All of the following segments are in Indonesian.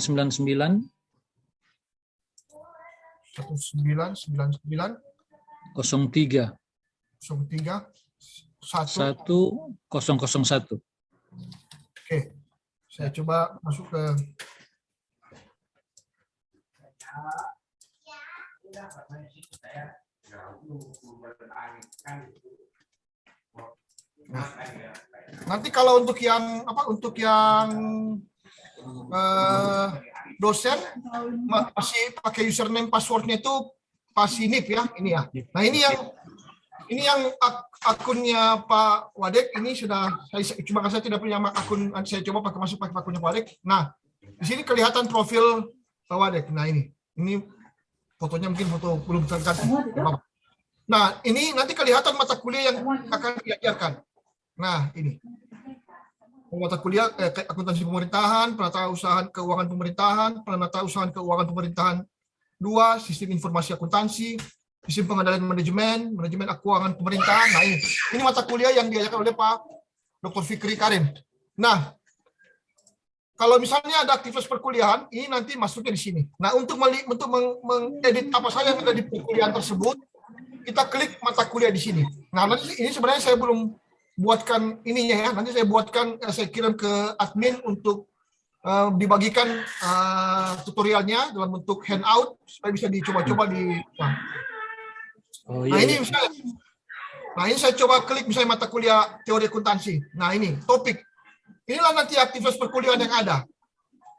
1999 1999 03 03 1. 1001. Oke, saya coba masuk ke nanti kalau untuk yang dosen masih pakai username passwordnya itu pasti NIP ya, ini ya. Nah ini yang akunnya Pak Wadek ini sudah saya tidak punya akun, saya coba pakai akunnya Pak Wadek. Nah di sini kelihatan profil Pak Wadek. Nah ini fotonya mungkin foto belum terganti. Nah ini nanti kelihatan mata kuliah yang akan diajarkan. Nah ini mata kuliah akuntansi pemerintahan, penata usaha keuangan pemerintahan, penata usaha keuangan pemerintahan 2, sistem informasi akuntansi, sistem pengendalian manajemen keuangan pemerintahan. Nah ini mata kuliah yang diajarkan oleh Pak Dr. Fikri Karim. Nah kalau misalnya ada aktivitas perkuliahan, ini nanti masuknya di sini. Nah untuk mengedit apa saja yang ada di perkuliahan tersebut, kita klik mata kuliah di sini. Nah nanti ini sebenarnya saya belum buatkan ininya ya, nanti saya buatkan, saya kirim ke admin untuk dibagikan tutorialnya dalam bentuk handout supaya bisa dicoba-coba di. Nah ini misalnya, ini saya coba klik misalnya mata kuliah teori akuntansi. Nah ini topik, inilah nanti aktivitas perkuliahan yang ada.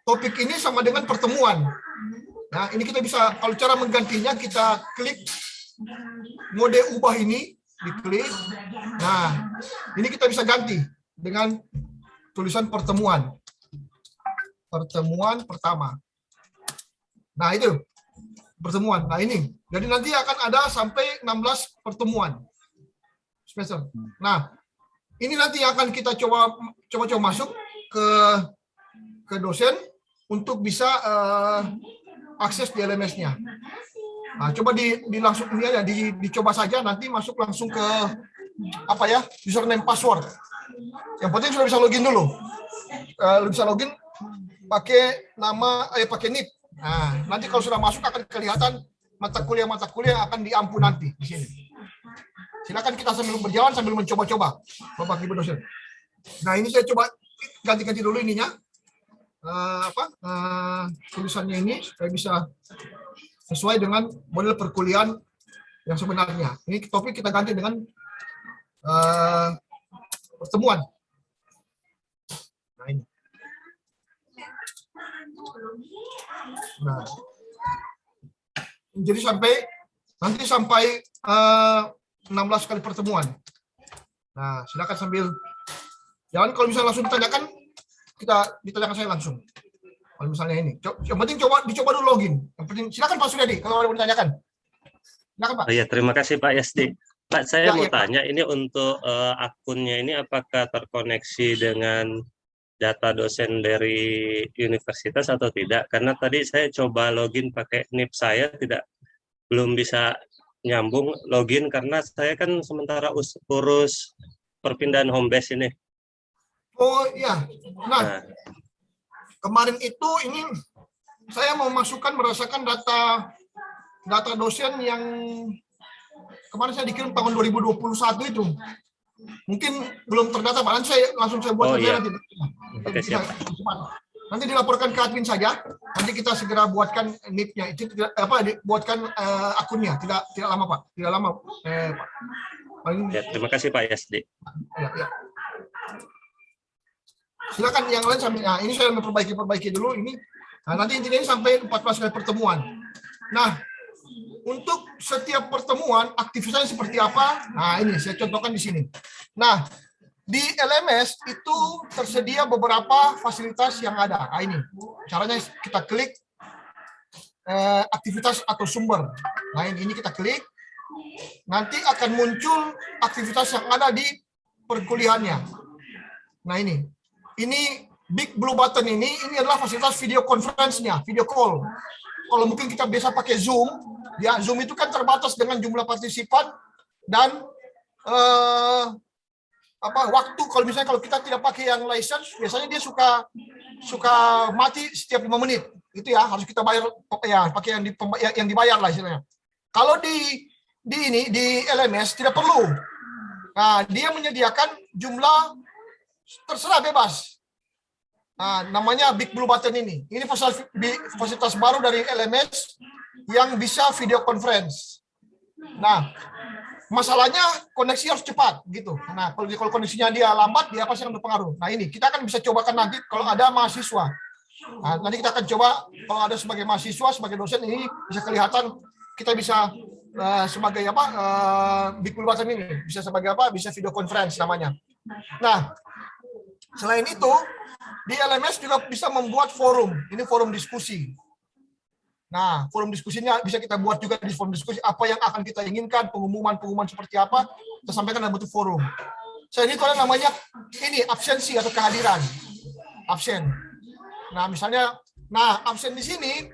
Topik ini sama dengan pertemuan. Nah ini kita bisa, kalau cara menggantinya kita klik mode ubah ini. Diklik. Nah, ini kita bisa ganti dengan tulisan pertemuan. Pertemuan pertama. Nah, itu pertemuan. Nah, ini. Jadi nanti akan ada sampai 16 pertemuan. Semester. Nah, ini nanti akan kita coba masuk ke dosen untuk bisa akses di LMS-nya. Nah, coba langsung ini aja dicoba saja, nanti masuk langsung ke username password. Yang penting sudah bisa login dulu. Bisa login pakai nama pakai NIP. Nah, nanti kalau sudah masuk akan kelihatan mata kuliah yang akan diampun nanti di sini. Silakan kita sambil berjalan sambil mencoba-coba, Bapak Ibu dosen. Nah, ini saya coba ganti-ganti dulu ininya. Tulisannya ini supaya bisa sesuai dengan model perkuliahan yang sebenarnya. Ini topik kita ganti dengan pertemuan. Nah, ini. Nah, jadi sampai 16 kali pertemuan. Nah, silakan sambil jangan, kalau misalnya langsung ditanyakan, ditanyakan saya langsung. Kalau misalnya ini, yang penting dicoba dulu login. Yang penting silakan Pak Suryadi kalau ada yang ditanyakan. Silakan Pak. Oh ya, terima kasih Pak Yasdi. Pak, saya mau tanya, Pak. ini untuk akunnya ini apakah terkoneksi dengan data dosen dari universitas atau tidak? Karena tadi saya coba login pakai NIP saya belum bisa nyambung login karena saya kan sementara urus perpindahan home base ini. Oh iya. Nah. Kemarin itu ini saya mau merasakan data dosen yang kemarin saya dikirim tahun 2021 itu. Mungkin belum terdata, Pak. Saya buat iya. nanti. Oke, siap. Nanti dilaporkan ke admin saja. Nanti kita segera buatkan NIP-nya. Itu buatkan akunnya. Tidak lama, Pak. Tidak lama, Pak. Ya, terima kasih Pak Yasdi. Ya. Silakan yang lain sambil. Nah, ini saya memperbaiki dulu ini. Nah, nanti intinya ini sampai 14 kali pertemuan. Nah, untuk setiap pertemuan aktivitasnya seperti apa? Nah, ini saya contohkan di sini. Nah, di LMS itu tersedia beberapa fasilitas yang ada. Nah, ini caranya kita klik aktivitas atau sumber. Nah, ini kita klik. Nanti akan muncul aktivitas yang ada di perkuliahannya. Nah, ini big blue button ini adalah fasilitas video conference-nya, video call. Kalau mungkin kita biasa pakai Zoom, ya Zoom itu kan terbatas dengan jumlah partisipan dan waktu. Kalau misalnya kalau kita tidak pakai yang license, biasanya dia suka suka mati setiap 5 menit. Itu ya, harus kita bayar ya, pakai yang dibayar lah istilahnya. Kalau di LMS tidak perlu. Nah, dia menyediakan jumlah terserah bebas. Nah, namanya Big Blue Button ini. Ini fasilitas baru dari LMS yang bisa video conference. Nah, masalahnya koneksi harus cepat gitu. Nah, kalau koneksinya dia lambat, dia pasti akan berpengaruh. Nah, ini kita akan bisa cobakan nanti kalau ada mahasiswa. Nah, nanti kita akan coba kalau ada sebagai mahasiswa, sebagai dosen ini bisa kelihatan kita bisa sebagai apa Big Blue Button ini bisa sebagai apa? Bisa video conference namanya. Nah, selain itu di LMS juga bisa membuat forum. Ini forum diskusi. Nah, forum diskusinya bisa kita buat juga di forum diskusi apa yang akan kita inginkan, pengumuman seperti apa, kita sampaikan dalam bentuk forum. Selain itu ada namanya ini absensi atau kehadiran. Absen. Nah, misalnya, absen di sini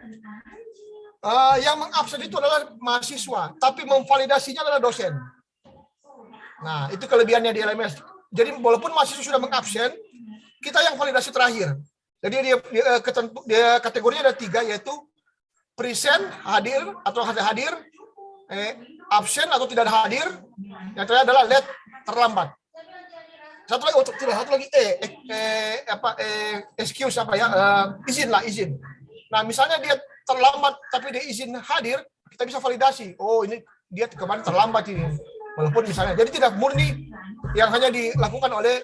yang mengabsen itu adalah mahasiswa, tapi memvalidasinya adalah dosen. Nah, itu kelebihannya di LMS. Jadi walaupun mahasiswa sudah mengabsen, kita yang validasi terakhir. Jadi dia kategorinya ada 3, yaitu present, hadir atau hadir, absen atau tidak hadir, yang terakhir adalah late, terlambat. Satu lagi excuse izin. Nah, misalnya dia terlambat tapi dia izin hadir, kita bisa validasi. Oh, ini dia kemarin terlambat ini. Walaupun misalnya, jadi tidak murni yang hanya dilakukan oleh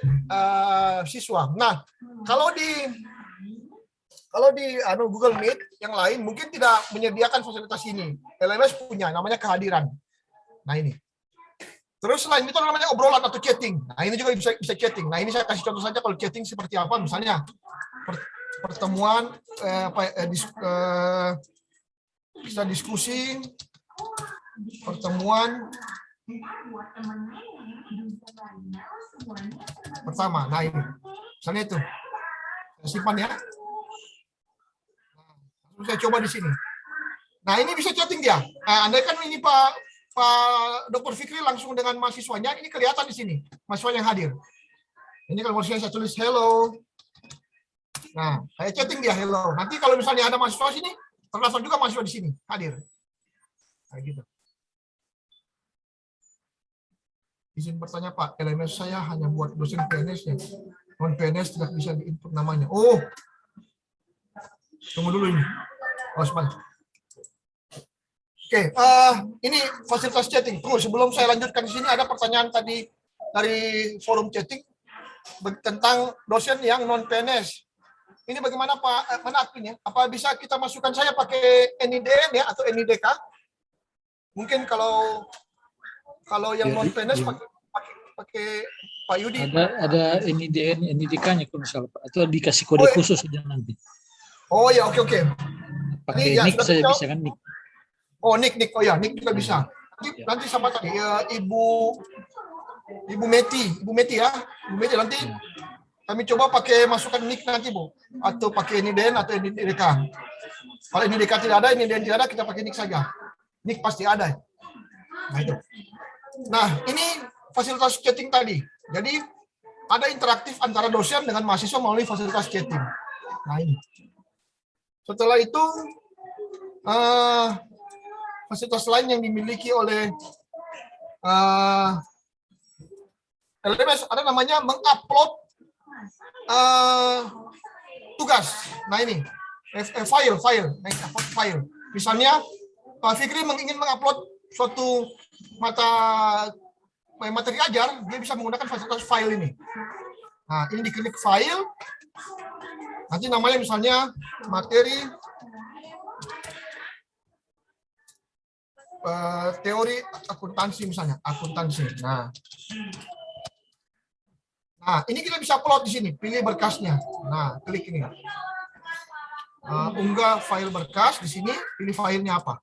siswa. Nah, kalau di Google Meet yang lain mungkin tidak menyediakan fasilitas ini. LMS punya, namanya kehadiran. Nah, ini. Terus selain itu namanya obrolan atau chatting. Nah, ini juga bisa chatting. Nah, ini saya kasih contoh saja kalau chatting seperti apa. Misalnya pertemuan bisa diskusi, pertemuan pertama. Nah, ini. Misalnya itu. Saya simpan ya. Saya coba di sini. Nah, ini bisa chatting dia. Nah, andai kan ini Pak Dr. Fikri langsung dengan mahasiswanya, ini kelihatan di sini, mahasiswa yang hadir. Ini kalau mahasiswa saya tulis hello. Nah, saya chatting dia hello. Nanti kalau misalnya ada mahasiswa sini, terdaftar juga mahasiswa di sini, hadir. Kayak gitu. Izin bertanya Pak, LMS saya hanya buat dosen PNS ya. Non PNS tidak bisa diinput namanya. Oh, tunggu dulu ini. Oh, sebentar. Oke, ini fasilitas chatting. Tunggu, sebelum saya lanjutkan di sini ada pertanyaan tadi dari forum chatting tentang dosen yang non PNS. Ini bagaimana Pak? Mana adminnya? Apa bisa kita masukkan saya pakai NIDN ya atau NIDK? Mungkin kalau yang non PNS pakai Pak Yudi. Ada NIDN, NIDK-nya kalau misalnya Pak. Atau dikasih kode khusus saja nanti. Oh ya, oke. Pakai ya, nick saja bisa kan nick. Oh, nick. Oh ya, nick juga bisa. Nanti sama tadi Ibu Meti ya. Ibu Meti nanti kami coba pakai masukkan nick nanti Bu, atau pakai NIDN atau NIDK. Kalau NIDK tidak ada, NIDN tidak ada, kita pakai nick saja. Nick pasti ada. Nah, itu. Nah, ini fasilitas chatting tadi. Jadi ada interaktif antara dosen dengan mahasiswa melalui fasilitas chatting. Nah, ini. Setelah itu fasilitas lain yang dimiliki oleh LMS ada namanya mengupload tugas. Nah, ini file. Misalnya Pak Fikri ingin mengupload suatu materi ajar, dia bisa menggunakan fasilitas file ini. Nah, ini diklik file. Nanti namanya misalnya materi teori akuntansi misalnya, akuntansi. Nah, ini kita bisa upload di sini, pilih berkasnya. Nah, klik ini. Unggah file berkas di sini, pilih filenya apa.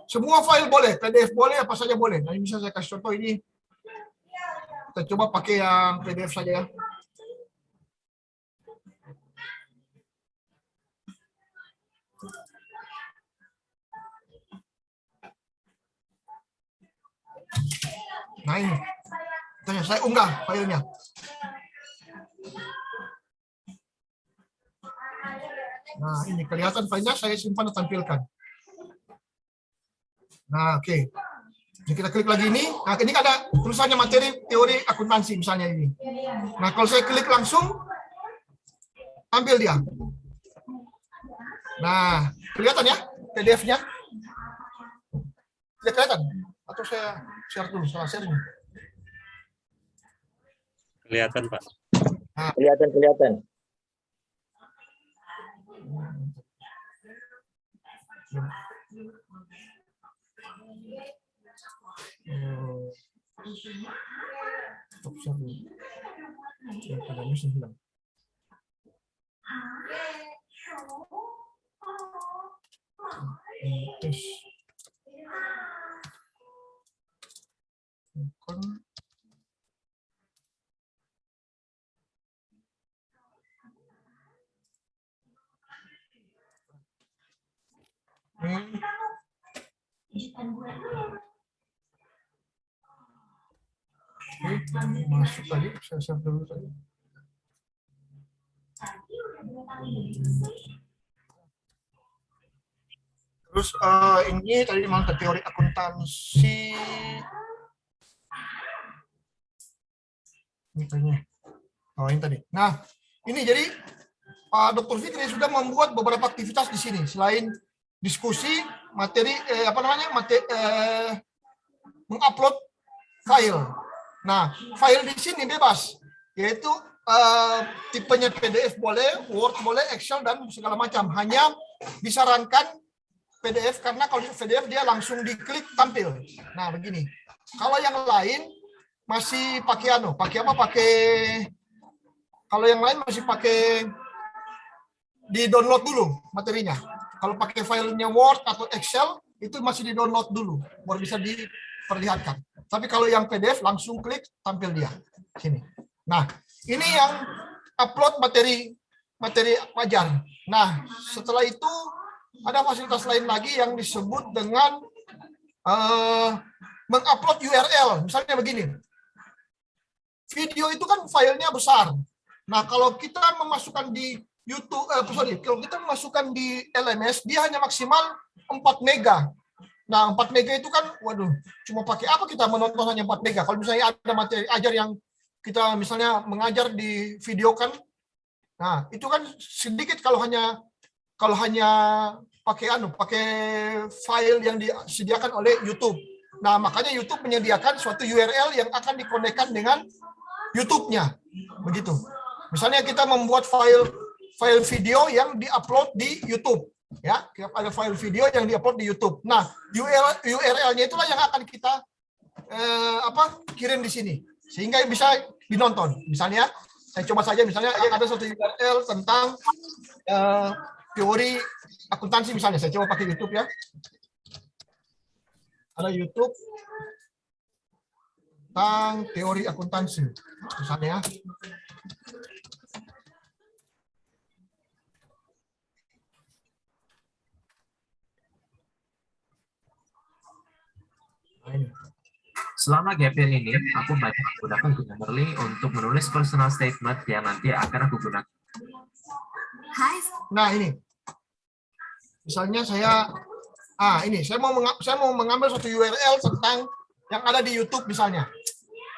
Semua file boleh, PDF boleh, apa saja boleh. Nah, ini bisa saya kasih contoh ini. Kita coba pakai yang PDF saja ya. Nah, ini. Saya unggah filenya. Nah, ini kelihatan filenya, saya simpan dan tampilkan. Nah, oke. Jadi kita klik lagi ini. Nah, ini ada tulisannya materi teori akuntansi misalnya ini. Nah, kalau saya klik langsung, ambil dia. Nah, kelihatan ya PDF-nya? Tidak kelihatan? Atau saya share dulu, salah share dulu. Kelihatan, Pak. Kelihatan. Stop share dulu. Yang kadarnya 9. Tes. Masuk tadi, saya share dulu tadi. Terus ini tadi memang teori akuntansi. Ini tadinya. Oh, ini tadi. Nah, ini jadi Pak Dr. Fikri sudah membuat beberapa aktivitas di sini selain diskusi, materi mengupload file. Nah, file di sini bebas, yaitu tipenya PDF boleh, Word boleh, Excel dan segala macam. Hanya disarankan PDF karena kalau PDF dia langsung diklik tampil. Nah, begini. Kalau yang lain masih pakai kalau yang lain masih pakai di download dulu materinya. Kalau pakai filenya Word atau Excel itu masih di download dulu baru bisa diperlihatkan. Tapi kalau yang PDF langsung klik tampil dia sini. Nah, ini yang upload materi wajar. Nah, setelah itu ada fasilitas lain lagi yang disebut dengan mengupload URL. Misalnya begini. Video itu kan filenya besar. Nah, kalau kita memasukkan di YouTube, kalau kita memasukkan di LMS, dia hanya maksimal 4 mega. Nah, 4 mega itu kan, waduh, cuma pakai apa kita menonton hanya 4 mega? Kalau misalnya ada materi ajar yang kita misalnya mengajar di video kan, nah itu kan sedikit kalau hanya pakai file yang disediakan oleh YouTube. Nah, makanya YouTube menyediakan suatu URL yang akan dikonekkan dengan YouTube-nya, begitu. Misalnya kita membuat file video yang diupload di YouTube, ya, ada file video yang diupload di YouTube. Nah, URL-nya itulah yang akan kita kirim di sini, sehingga bisa dinonton. Misalnya, saya coba saja, misalnya ada suatu URL tentang teori akuntansi, misalnya, saya coba pakai YouTube ya. Ada YouTube tentang teori akuntansi, misalnya. Selama gap year ini, aku banyak menggunakan Grammarly untuk menulis personal statement yang nanti akan aku gunakan. Nah, ini. Misalnya saya mau mengambil suatu URL tentang yang ada di YouTube misalnya.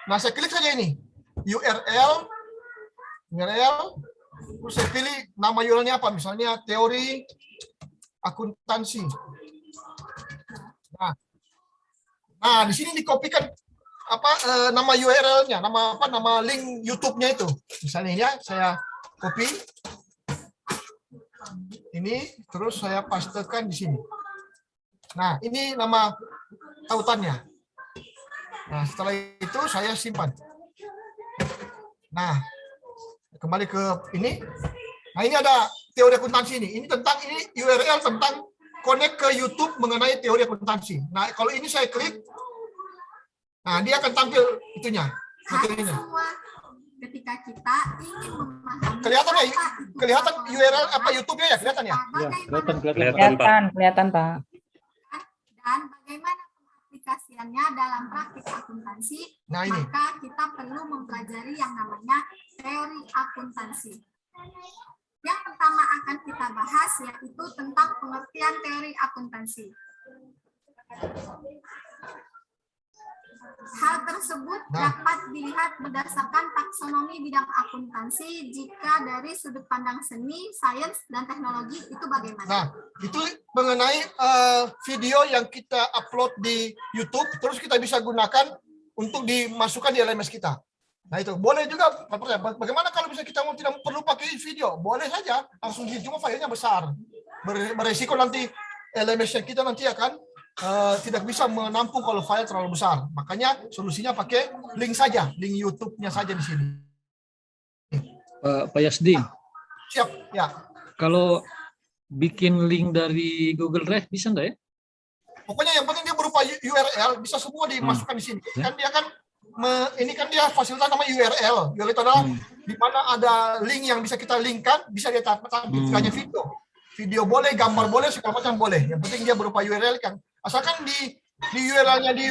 Nah, saya klik saja ini. URL, terus saya pilih nama URL-nya apa? Misalnya teori akuntansi. Nah, di sini dikopikan nama URL-nya, nama link YouTube-nya itu. Misalnya ini ya, saya copy. Ini terus saya pastekan di sini. Nah, ini nama tautannya. Nah, setelah itu saya simpan. Nah, kembali ke ini. Nah, ini ada teori akuntansi ini. Ini URL tentang connect ke YouTube mengenai teori akuntansi. Nah, kalau ini saya klik, nah dia akan tampil itunya, materinya. Ketika kita ingin memahami Kelihatan URL YouTube-nya ya, kelihatan ya? Ya, Kelihatan, Pak. Dan bagaimana pengaplikasiannya dalam praktik akuntansi, Nah, ini. maka kita perlu mempelajari yang namanya teori akuntansi. Yang pertama akan kita bahas, yaitu tentang pengertian teori akuntansi. Hal tersebut dapat dilihat berdasarkan taksonomi bidang akuntansi. Jika dari sudut pandang seni, sains, dan teknologi, itu bagaimana? Nah, itu mengenai video yang kita upload di YouTube, terus kita bisa gunakan untuk dimasukkan di LMS kita. Nah itu boleh juga. Bagaimana kalau bisa kita tidak perlu pakai video? Boleh saja, langsung cuma filenya besar. Beresiko nanti LMS kita nanti akan tidak bisa menampung kalau file terlalu besar. Makanya solusinya pakai link saja, link YouTube-nya saja di sini. Pak Yasdi, Siap, ya. kalau bikin link dari Google Drive bisa nggak ya? Pokoknya yang penting dia berupa URL, bisa semua dimasukkan di sini. Kan dia kan ini kan dia fasilitas nama URL. URL itu adalah di mana ada link yang bisa kita linkkan, bisa dia tampilkannya video. Video boleh, gambar boleh, segala macam boleh. Yang penting dia berupa URL kan. Asalkan di URL-nya di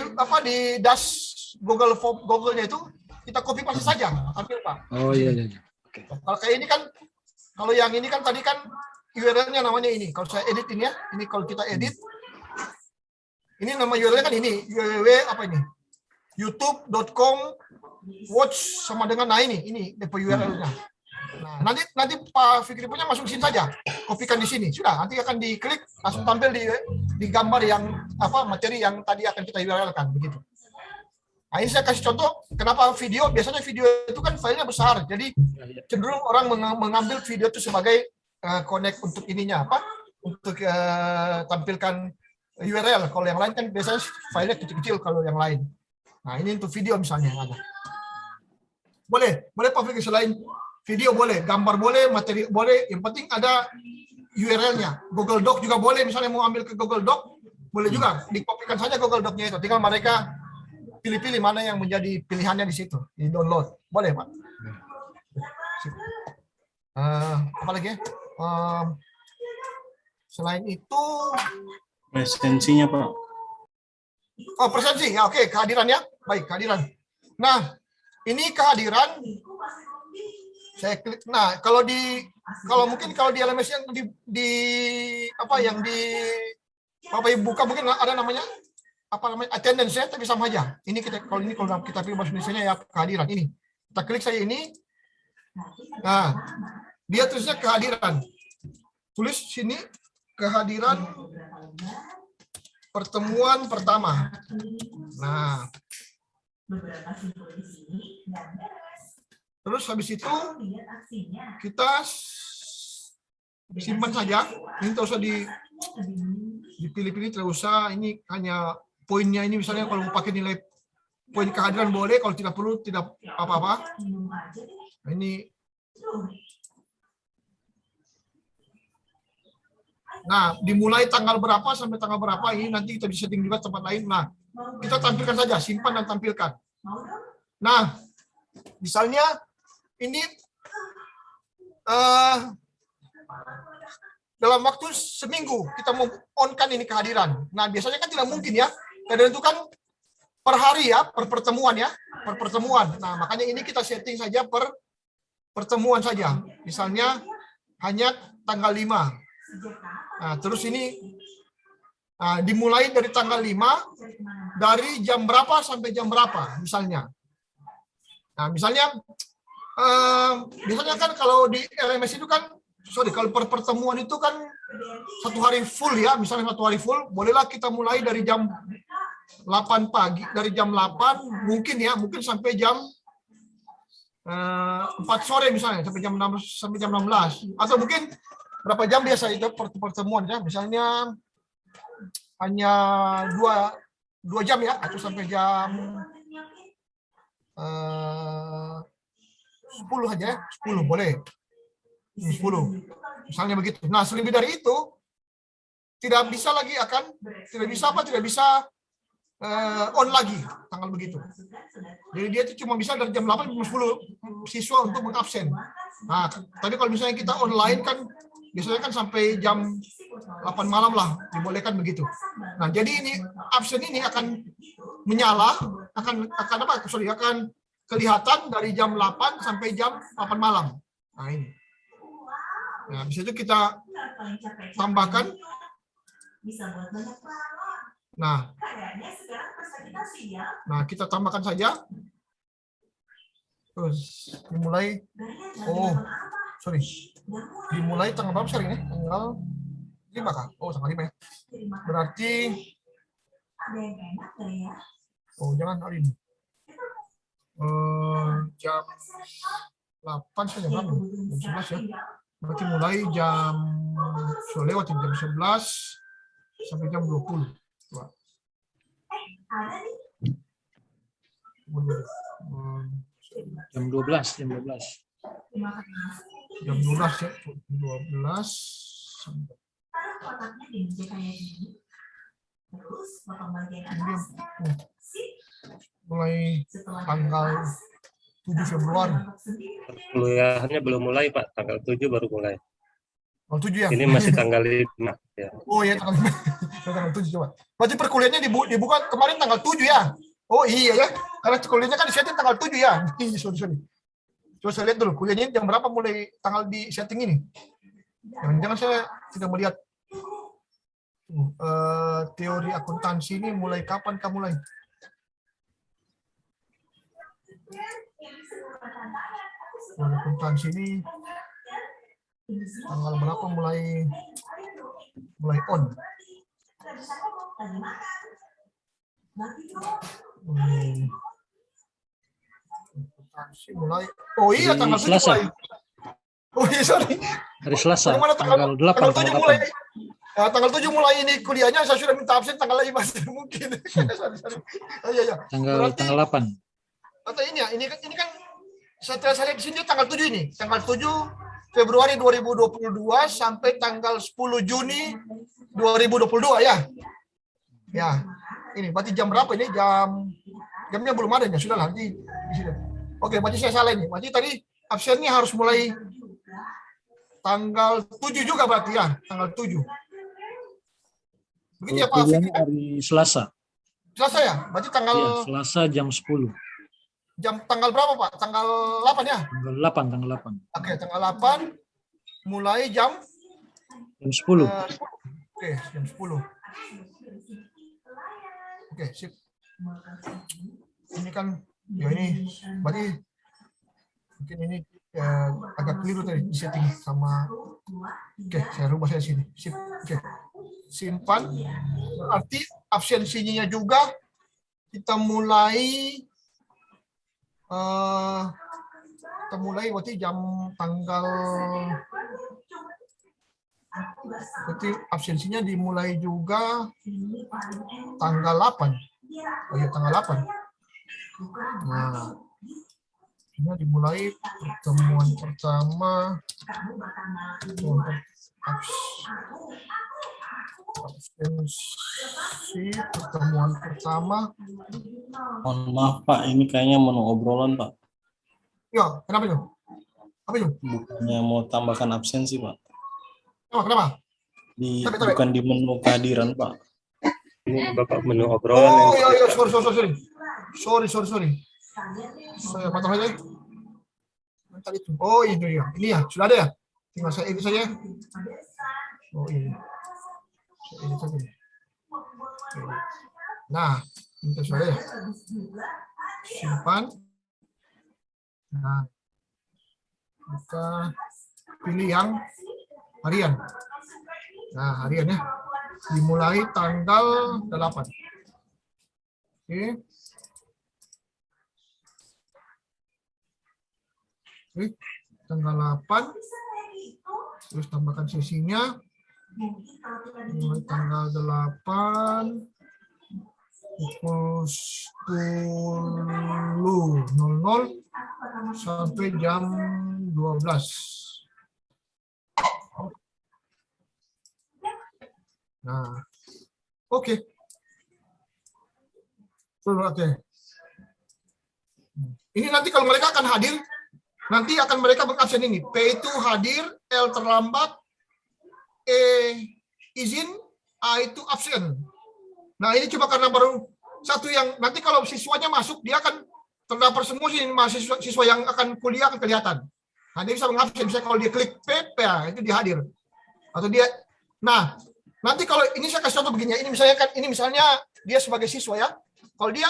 dash Google-nya itu kita copy paste saja, tampil Pak. Oh iya iya. Oke. Kalau kayak ini kan, kalau yang ini kan tadi kan URL-nya namanya ini. Kalau saya edit ini ya, ini kalau kita edit, ini nama URL-nya kan ini www apa ini? youtube.com watch sama dengan ini DP URL-nya. Nah, nanti Pak Fikri punya masuk sini saja, kopikan di sini. Sudah, nanti akan diklik langsung tampil di gambar yang materi yang tadi akan kita URL-kan begitu. Nah, ini saya kasih contoh kenapa video, biasanya video itu kan filenya besar. Jadi cenderung orang mengambil video itu sebagai connect untuk ininya untuk tampilkan URL. Kalau yang lain kan biasanya filenya kecil-kecil kalau yang lain. Nah, ini untuk video misalnya ada. Boleh Pak Fikri, selain video boleh, gambar boleh, materi boleh, yang penting ada URL-nya. Google Doc juga boleh, misalnya mau ambil ke Google Doc, boleh juga, dikopikan saja Google Doc-nya itu. Tinggal mereka pilih-pilih mana yang menjadi pilihannya di situ, di download. Boleh, Pak. Apa lagi ya? Selain itu, presensinya Pak. Oh, presensi. Ya, oke, kehadiran ya. Baik, kehadiran. Nah, ini kehadiran. Saya klik. Nah, kalau mungkin kalau di LMS yang yang di Bapak Ibu buka mungkin ada namanya attendance ya, tapi sama aja. Ini kalau kita pilih bahasa Indonesia ya kehadiran ini. Kita klik saja ini. Nah, dia tulisnya kehadiran. Tulis sini kehadiran pertemuan pertama. Nah, terus habis itu kita simpan saja. Ini tidak usah dipilih-pilih, tidak usah. Ini hanya poinnya ini, misalnya kalau mau pakai nilai poin kehadiran boleh, kalau tidak perlu tidak apa-apa. Ini. Nah, dimulai tanggal berapa sampai tanggal berapa, ini nanti kita bisa setting juga tempat lain. Nah, kita tampilkan saja, simpan dan tampilkan. Nah, misalnya ini dalam waktu seminggu kita mau on-kan ini kehadiran. Nah, biasanya kan tidak mungkin ya. Kehadiran itu kan per hari ya, per pertemuan ya, per pertemuan. Nah, makanya ini kita setting saja per pertemuan saja. Misalnya hanya tanggal 5. Nah, terus ini dimulai dari tanggal 5, dari jam berapa sampai jam berapa misalnya. Nah, misalnya biasanya kan kalau di LMS itu kan, kalau per pertemuan itu kan satu hari full ya, misalnya satu hari full, bolehlah kita mulai dari jam 8 pagi, dari jam 8 mungkin sampai jam 4 sore misalnya, sampai jam 16, atau mungkin berapa jam biasa itu pertemuan ya, misalnya hanya 2 jam ya, atau sampai jam 10 aja ya, 10 boleh. 10 misalnya begitu. Nah, selebih dari itu tidak bisa on lagi tanggal begitu. Jadi dia itu cuma bisa dari jam 8 sampai 10 siswa untuk mengabsen. Nah, tapi kalau misalnya kita online kan biasanya kan sampai jam 8 malam lah dibolehkan begitu. Nah, jadi ini absen ini akan menyala, akan kelihatan dari jam 8 sampai jam 8 malam. Nah, ini. Nah, habis itu kita tambahkan. Nah, kita tambahkan saja. Terus dimulai. Oh, sorry. Dimulai tanggal berapa sekarang ini? Tanggal 5 kah? Oh, tanggal 5 ya. Berarti jangan hari ini. Jam 8 saja kan? Jam 11 ya. Berarti mulai jam lewat jam 11 sampai jam 20. Jam 12, jam 12. Jam 12 ya. 12 sampai. Mulai tanggal 7 Februari. Kuliahnya belum mulai, Pak. Tanggal 7 baru mulai. Oh, 7 ya? Ini masih tanggal 5. Ya. Oh iya, tanggal 5. Tanggal 7 coba. Berarti perkuliahannya dibuka kemarin tanggal 7 ya? Oh iya ya. Karena kuliahnya kan disetting tanggal 7 ya? Sorry. Coba saya lihat dulu, kuliahnya jam berapa mulai tanggal di setting ini? Jangan-jangan saya tidak melihat. Teori akuntansi ini mulai kapan kamu mulai? Akuntansi ini tanggal berapa mulai on? Akuntansi mulai. Oh iya, tanggal 7 mulai. Oh iya, sorry. Hari Selasa, tanggal 8. Tanggal 7 mulai ini kuliahnya, saya sudah minta absen tanggal 5 mungkin. Sorry. Oh iya. Tanggal 8. Atau ini kan setelah saya lihat di sini tanggal 7 ini, tanggal 7 Februari 2022 sampai tanggal 10 Juni 2022 ya. Ya, ini berarti jam berapa ini? Jamnya belum ada ya, sudah nanti di sini. Oke, berarti saya salah ini. Berarti tadi absennya harus mulai tanggal 7 juga berarti ya, tanggal 7. Begitu ya Pak? Hari Selasa. Selasa ya? Berarti tanggal Selasa jam 10. Tanggal berapa Pak? Tanggal 8 ya? Tanggal 8. Oke, tanggal 8 mulai jam 10. Oke, jam 10. Oke, sip. Ini kan ya ini berarti mungkin ini agak keliru tadi di setting sama. Oke, saya rubah saya sini. Sip. Oke. Simpan. Berarti absensinya juga kita mulai berarti berarti absensinya dimulai juga tanggal 8. Oh iya, tanggal 8. Nah, ini dimulai pertemuan pertama absensi pertemuan pertama. Mohon maaf Pak, ini kayaknya menu obrolan Pak. Ya, kenapa itu? Apa itu? Bukannya mau tambahkan absensi Pak. Kenapa? Bukan di menu kehadiran Pak. Ini Bapak menu obrolan. Oh iya, sorry. Saya patah aja. Tadi itu. Oh ini ya, sudah ada ya. Tinggal saya edit saja. Oh iya. Saya edit saja. Nah, ini sudah ya. Simpan. Nah, kita pilih yang harian. Nah, harian ya. Dimulai tanggal 8. Oke. Oke, tanggal 8. Terus tambahkan sesinya. Mulai tanggal 8 pukul 10.00 sampai jam 12. Nah, oke. Ini nanti kalau mereka akan hadir, nanti akan mereka mengabsen ini. P itu hadir, L terlambat, E izin, A itu absen. Nah ini cuma karena baru satu yang nanti kalau siswanya masuk dia akan terdapat semua sih mahasiswa yang akan kuliah akan kelihatan. Nah, dia bisa mengabsen, misalnya kalau dia klik PP, ya, itu dia hadir. Atau dia, nah, nanti kalau ini saya kasih contoh begini, ini misalnya dia sebagai siswa ya, kalau dia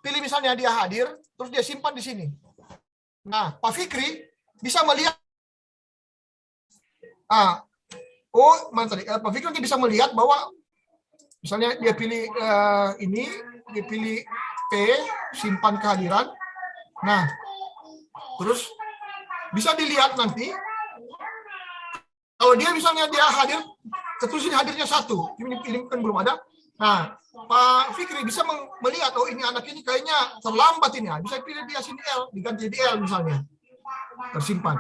pilih misalnya dia hadir, terus dia simpan di sini. Nah, Pak Fikri bisa melihat, mana tadi? Pak Fikri nanti bisa melihat bahwa misalnya dia pilih ini, dia pilih P, simpan kehadiran. Nah, terus bisa dilihat nanti, kalau dia misalnya dia hadir, ketulisan hadirnya 1, ini kan belum ada. Nah, Pak Fikri bisa melihat, oh ini anak ini kayaknya terlambat ini, bisa pilih dia sini L, diganti di L misalnya, tersimpan.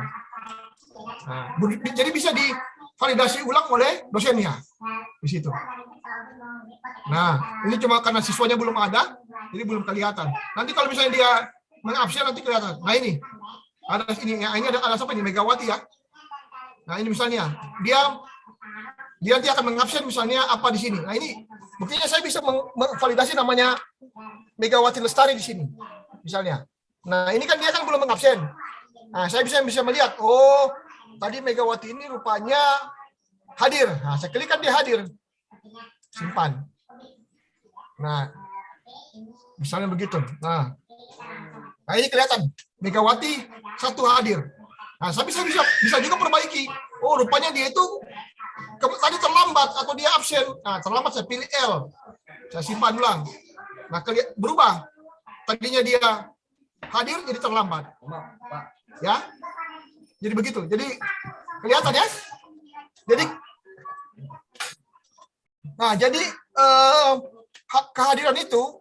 Nah, jadi bisa divalidasi ulang oleh dosennya di situ. Nah, ini cuma karena siswanya belum ada, jadi belum kelihatan. Nanti kalau misalnya dia mengabsen nanti kelihatan. Nah ini ada apa ini Megawati ya. Nah ini misalnya dia nanti akan mengabsen misalnya apa di sini. Nah ini buktinya saya bisa memvalidasi namanya Megawati Lestari di sini misalnya. Nah ini kan dia kan belum mengabsen. Nah saya bisa melihat, oh tadi Megawati ini rupanya hadir. Nah saya klik kan dia hadir, simpan. Nah misalnya begitu. Nah ini kelihatan Megawati 1 hadir. Nah, saya bisa juga perbaiki. Oh, rupanya dia itu tadi terlambat atau dia absen. Nah, terlambat saya pilih L. Saya simpan ulang. Nah, berubah. Tadinya dia hadir jadi terlambat. Ya. Jadi begitu. Jadi kelihatan ya? Jadi kehadiran itu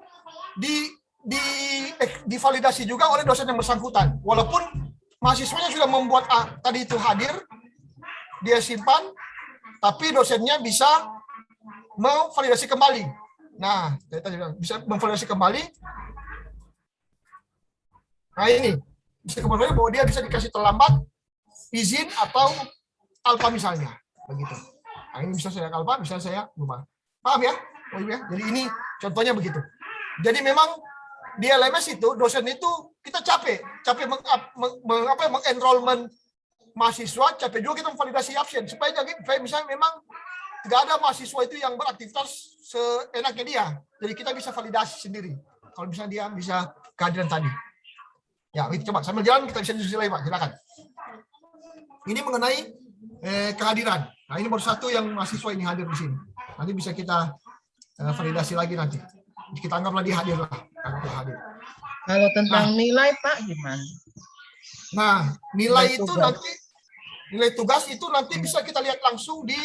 divalidasi juga oleh dosen yang bersangkutan. Walaupun mahasiswanya sudah membuat tadi itu hadir, dia simpan, tapi dosennya bisa memvalidasi kembali. Nah, bisa memvalidasi kembali. Nah ini, bisa kembali bahwa dia bisa dikasih terlambat, izin atau alfa misalnya. Begitu. Nah ini bisa saya alfa, bisa saya lupa. Paham ya? Jadi ini contohnya begitu. Jadi memang di LMS itu dosen itu kita capek mengenrollment mahasiswa, capek juga kita memvalidasi absen supaya misalnya memang tidak ada mahasiswa itu yang beraktivitas seenaknya dia. Jadi kita bisa validasi sendiri. Kalau misalnya dia bisa kehadiran tadi. Ya, itu coba sambil jalan kita bisa diskusi lagi, Pak. Silakan. Ini mengenai kehadiran. Nah, ini baru satu yang mahasiswa ini hadir di sini. Nanti bisa kita validasi lagi nanti. Kita anggaplah dia hadir lah. Kalau tentang nilai Pak gimana? Nah, nilai itu nanti nilai tugas itu nanti bisa kita lihat langsung di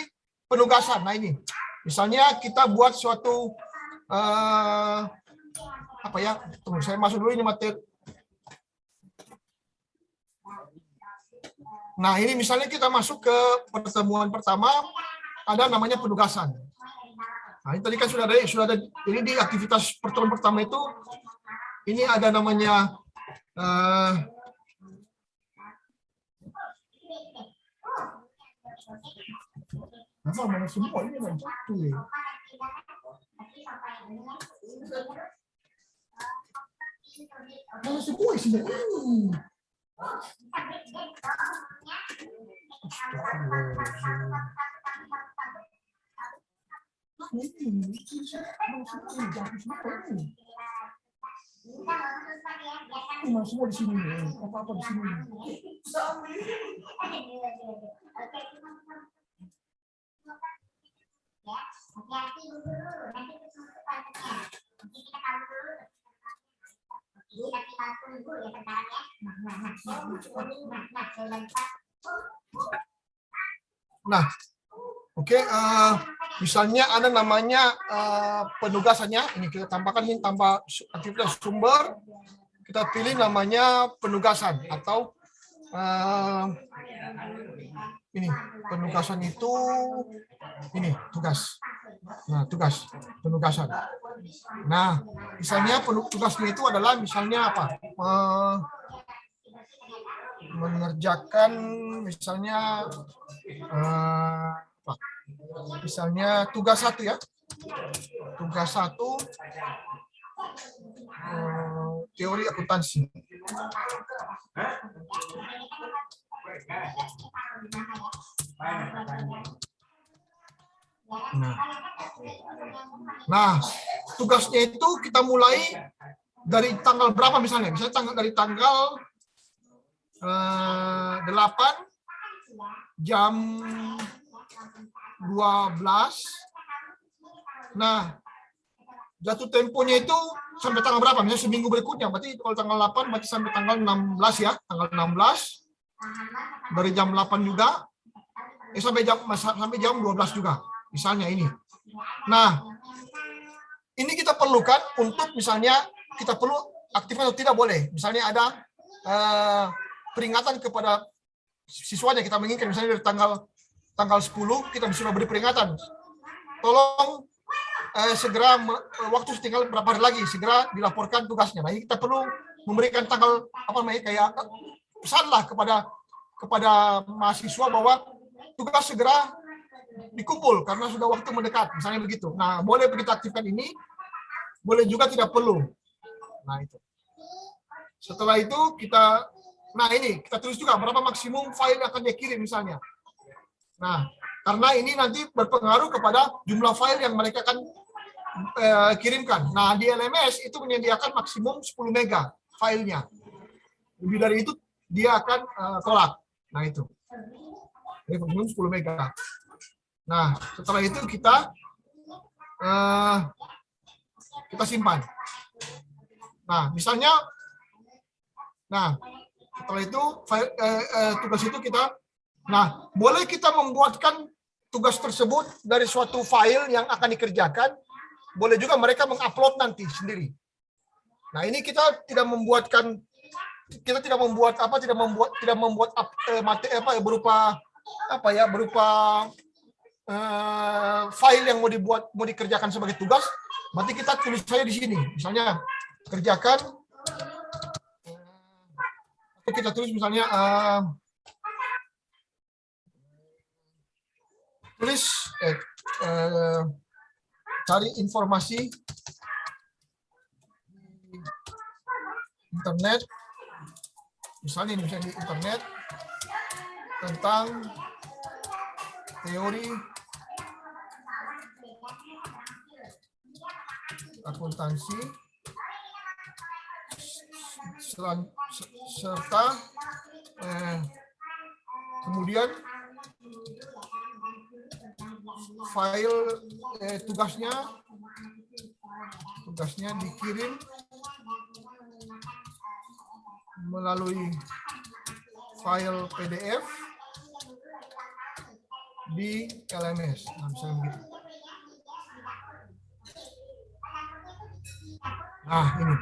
penugasan. Nah ini, misalnya kita buat suatu apa ya? Tunggu, saya masuk dulu ini materi. Nah ini misalnya kita masuk ke pertemuan pertama, ada namanya penugasan. Nah, ini tadi kan sudah ada. Ini di aktivitas pertemuan pertama itu, ini ada namanya mana semua ini yang satu ya. Mana semua isinya ini. Semua di sini, apa-apa di sini. Nah, oke, misalnya ada namanya penugasannya. Ini kita tambahkan ini tambah aktivitas sumber. Kita pilih namanya penugasan atau ini penugasan itu ini tugas. Nah, tugas penugasan. Nah, misalnya tugasnya itu adalah misalnya apa? Mengerjakan misalnya misalnya tugas 1 ya. Tugas 1 teori akuntansi. Nah, tugasnya itu kita mulai dari tanggal berapa misalnya? Misalnya dari tanggal 8 jam 12. Nah, jatuh temponya itu sampai tanggal berapa? Misalnya seminggu berikutnya. Berarti kalau tanggal 8 berarti sampai tanggal 16 ya. Tanggal 16 dari jam 8 juga sampai jam 12 juga. Misalnya ini. Nah, ini kita perlukan untuk misalnya kita perlu aktifkan atau tidak boleh. Misalnya ada peringatan kepada siswanya, kita menginginkan misalnya dari tanggal 10 kita bisa beri peringatan. Tolong segera waktu tinggal berapa hari lagi segera dilaporkan tugasnya. Nah, ini kita perlu memberikan tanggal apa namanya kayak pesanlah kepada mahasiswa bahwa tugas segera dikumpul karena sudah waktu mendekat, misalnya begitu. Nah, boleh kita aktifkan ini, boleh juga tidak perlu. Nah, itu. Setelah itu kita, nah ini kita tulis juga berapa maksimum file yang akan dia kirim misalnya. Nah, karena ini nanti berpengaruh kepada jumlah file yang mereka akan kirimkan. Nah, di LMS itu menyediakan maksimum 10 mega filenya. Lebih dari itu dia akan tolak. Nah, itu. Ini maksimum 10 mega. Nah, setelah itu kita simpan. Nah, misalnya, nah setelah itu tugas itu kita, nah boleh kita membuatkan tugas tersebut dari suatu file yang akan dikerjakan, boleh juga mereka mengupload nanti sendiri. Nah, ini kita tidak membuat berupa file yang mau dikerjakan sebagai tugas, berarti kita tulis saja di sini. Misalnya kerjakan, atau kita tulis misalnya cari informasi di internet, misalnya di internet tentang teori akuntansi serta kemudian file tugasnya dikirim melalui file PDF di LMS. Nah, misalnya begitu. Nah, ini.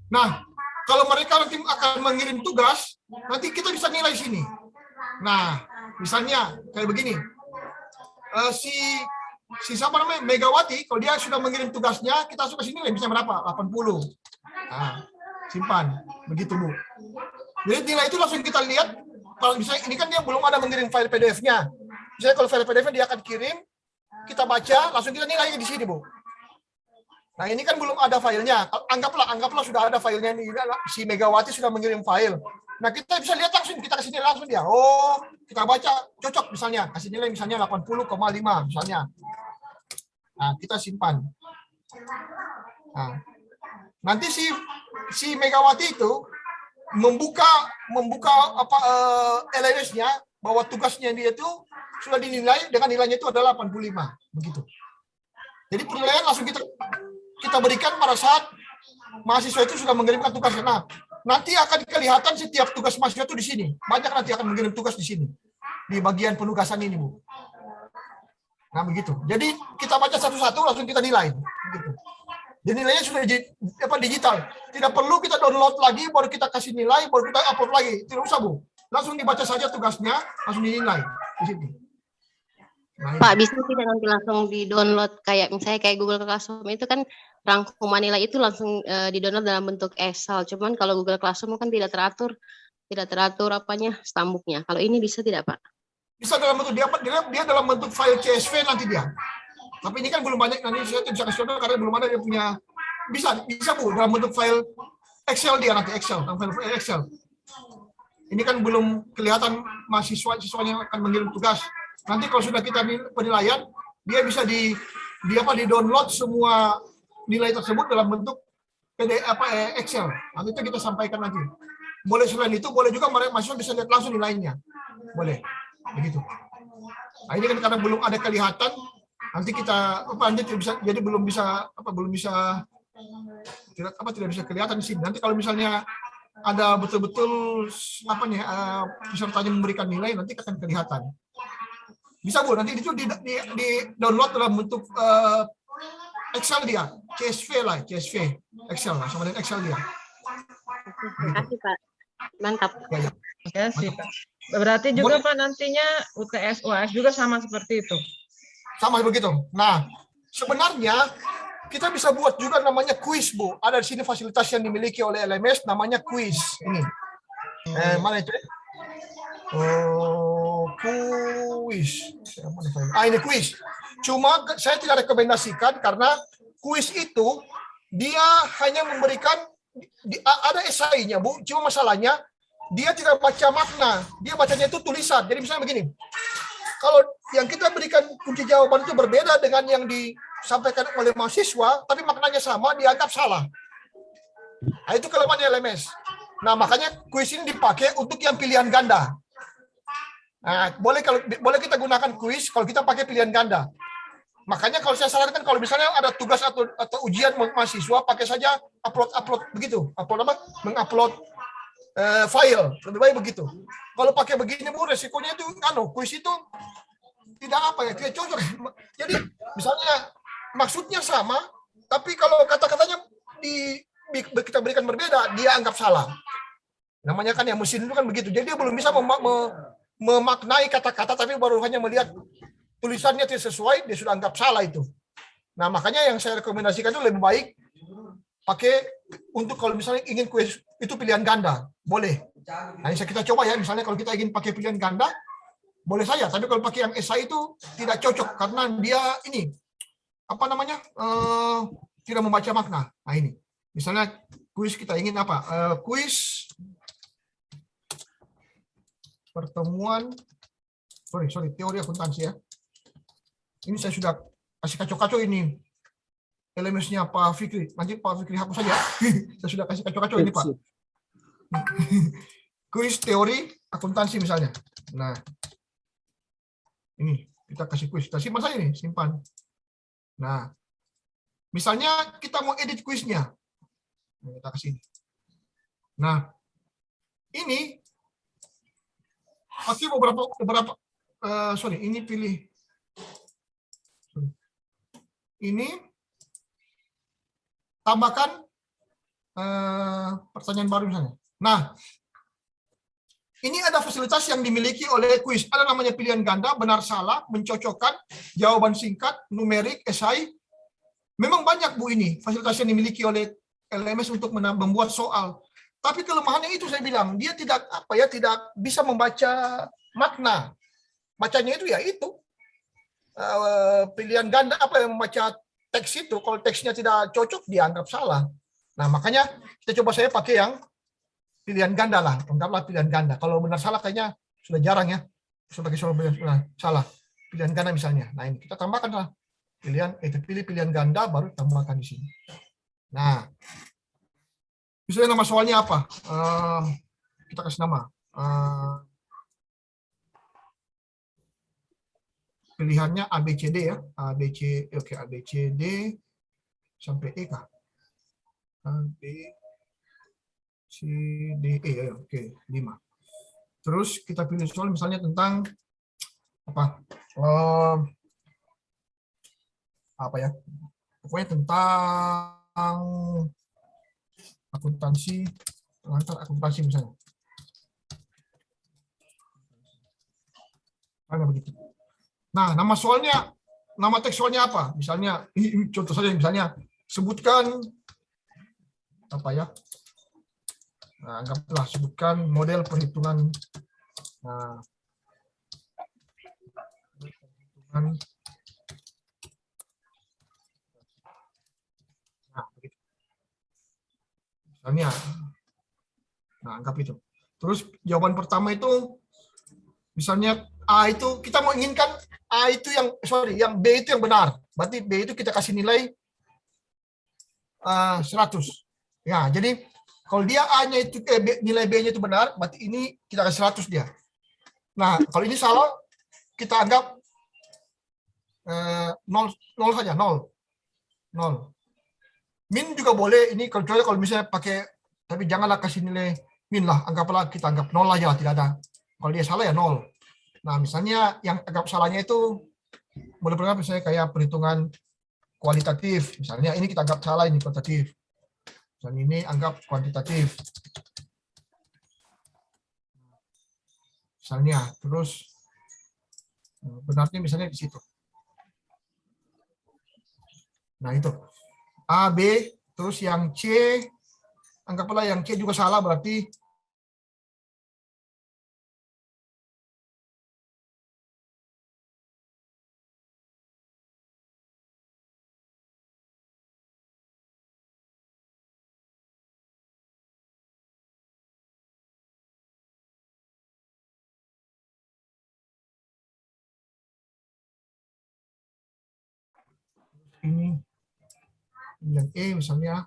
Nah, kalau mereka nanti akan mengirim tugas, nanti kita bisa nilai sini. Nah, misalnya kayak begini. Si siapa namanya Megawati, kalau dia sudah mengirim tugasnya, kita suka sini nilai bisa berapa? 80. Nah, simpan. Begitu, Bu. Jadi nilai itu langsung kita lihat. Kalau misalnya ini kan dia belum ada mengirim file PDF-nya. Misalnya kalau file PDF-nya dia akan kirim, kita baca, langsung kita nilai di sini, Bu. Nah, ini kan belum ada filenya. Anggaplah sudah ada filenya nih. Si Megawati sudah mengirim file. Nah, kita bisa lihat langsung, kita kasih nilai langsung dia. Oh, kita baca, cocok misalnya. Kasih nilai misalnya 80,5 misalnya. Nah, kita simpan. Nah, nanti si Megawati itu membuka LMS-nya bahwa tugasnya dia itu sudah dinilai dengan nilainya itu adalah 85. Begitu. Jadi penilaian langsung kita berikan pada saat mahasiswa itu sudah mengirimkan tugasnya. Nah, nanti akan kelihatan setiap tugas mahasiswa itu di sini. Banyak nanti akan mengirim tugas di sini. Di bagian penugasan ini, Bu. Nah, begitu. Jadi kita baca satu-satu langsung kita nilai. Begitu. Jadi nilainya sudah digital. Tidak perlu kita download lagi, baru kita kasih nilai, baru kita upload lagi. Tidak usah, Bu. Langsung dibaca saja tugasnya, langsung dinilai di sini. Nah, Pak, bisa tidak nanti langsung di-download kayak misalnya kayak Google Classroom itu kan rangkuman nilai itu langsung di-download dalam bentuk Excel. Cuman kalau Google Classroom kan tidak teratur stambuknya. Kalau ini bisa tidak, Pak? Bisa dalam bentuk dia dalam bentuk file CSV nanti dia. Tapi ini kan belum banyak, nanti saya bisa kasih contoh karena belum ada dia punya. Bisa Bu dalam bentuk file Excel dia nanti Excel. Ini kan belum kelihatan siswanya akan mengirim tugas. Nanti kalau sudah kita penilaian, dia bisa di download semua nilai tersebut dalam bentuk Excel. Nanti itu kita sampaikan nanti. Boleh selain itu, boleh juga mahasiswa bisa lihat langsung nilainya. Boleh. Begitu. Nah, ini kan karena belum ada kelihatan, nanti kita nanti belum bisa tidak bisa kelihatan di sini. Nanti kalau misalnya ada betul-betul pesertanya memberikan nilai, nanti akan kelihatan. Bisa Bu, nanti itu di download dalam bentuk Excel dia, CSV Excel lah, sama dengan Excel dia. Terima kasih Pak, mantap. Ya sih Pak. Berarti juga Pak nantinya UTS UAS juga sama seperti itu. Sama begitu. Nah, sebenarnya kita bisa buat juga namanya kuis, Bu. Ada di sini fasilitas yang dimiliki oleh LMS namanya kuis. Ini. Mana itu? Kuis. Ini kuis. Cuma saya tidak rekomendasikan karena kuis itu dia hanya memberikan ada esainya, Bu. Cuma masalahnya dia tidak baca makna. Dia bacanya itu tulisan. Jadi misalnya begini. Kalau yang kita berikan kunci jawaban itu berbeda dengan yang disampaikan oleh mahasiswa, tapi maknanya sama, dianggap salah. Nah, itu kelemahan LMS. Nah, makanya kuis ini dipakai untuk yang pilihan ganda. Nah, boleh kita gunakan kuis kalau kita pakai pilihan ganda. Makanya kalau saya sarankan kalau misalnya ada tugas atau ujian mahasiswa, pakai saja upload begitu. Mengupload file, lebih baik begitu. Kalau pakai begini Bu, resikonya itu kuis itu tidak tidak cocok. Jadi misalnya maksudnya sama, tapi kalau kata-katanya kita berikan berbeda, dia anggap salah. Namanya kan yang mesin itu kan begitu. Jadi dia belum bisa memaknai kata-kata, tapi baru hanya melihat tulisannya tidak sesuai, dia sudah anggap salah itu. Nah, makanya yang saya rekomendasikan itu lebih baik pakai untuk kalau misalnya ingin kuis itu pilihan ganda, boleh. Nah, kita coba ya, misalnya kalau kita ingin pakai pilihan ganda, boleh saja. Tapi kalau pakai yang esai itu tidak cocok karena dia ini tidak membaca makna. Nah ini, misalnya kuis kita ingin apa? Kuis pertemuan, teori akuntansi ya. Ini saya sudah kasih kacau-kacau ini. LMS-nya Pak Fikri. Nanti Pak Fikri hapus saja. Saya sudah kasih kacau-kacau ini Pak. Kuis teori akuntansi misalnya. Nah, ini kita kasih kuis. Kita simpan saja nih, simpan. Nah, misalnya kita mau edit kuisnya. Nah, kita kasih ini. Nah, ini pakai beberapa ini pilih. Ini tambahkan pertanyaan baru misalnya. Nah, ini ada fasilitas yang dimiliki oleh kuis. Ada namanya pilihan ganda, benar salah, mencocokkan, jawaban singkat, numerik, esai. Memang banyak Bu ini fasilitas yang dimiliki oleh LMS untuk membuat soal. Tapi kelemahannya itu saya bilang, dia tidak bisa membaca makna. Bacanya itu ya itu. Pilihan ganda yang membaca teks itu, kalau teksnya tidak cocok dianggap salah. Nah, makanya kita coba saya pakai yang pilihan ganda lah, anggaplah pilihan ganda. Kalau benar salah kayaknya sudah jarang ya. Sebagai soal benar salah. Pilihan ganda misalnya. Nah, ini kita tambahkan lah. Pilih pilihan ganda baru tambahkan di sini. Nah, misalnya nama soalnya apa? Kita kasih nama. Pilihannya ABCD ya. ABCD sampai E kah? CDE ya, oke, 5. Terus kita pilih soal misalnya tentang apa ya? Pokoknya tentang akuntansi, pengantar akuntansi misalnya. Begitu. Nah, nama soalnya, nama teks soalnya apa? Misalnya, ini contoh saja misalnya sebutkan apa ya? Nah, anggaplah sebutkan model perhitungan. Nah, begitu. Misalnya, nah anggap itu. Terus jawaban pertama itu misalnya A itu kita mau inginkan A itu yang B itu yang benar. Berarti B itu kita kasih nilai 100. Ya, jadi kalau dia A-nya itu nilai B-nya itu benar, berarti ini kita kasih 100 dia. Nah, kalau ini salah, kita anggap 0 saja, 0. Min juga boleh, ini kecuali kalau misalnya pakai, tapi janganlah kasih nilai min lah, anggaplah kita anggap 0 aja, tidak ada. Kalau dia salah ya 0. Nah, misalnya yang anggap salahnya itu boleh pernah misalnya kayak perhitungan kualitatif. Misalnya ini kita anggap salah, ini kuantitatif. Dan ini anggap kuantitatif. Misalnya, terus benarnya misalnya di situ. Nah, itu. A, B, terus yang C, anggaplah yang C juga salah, berarti ini yang E misalnya,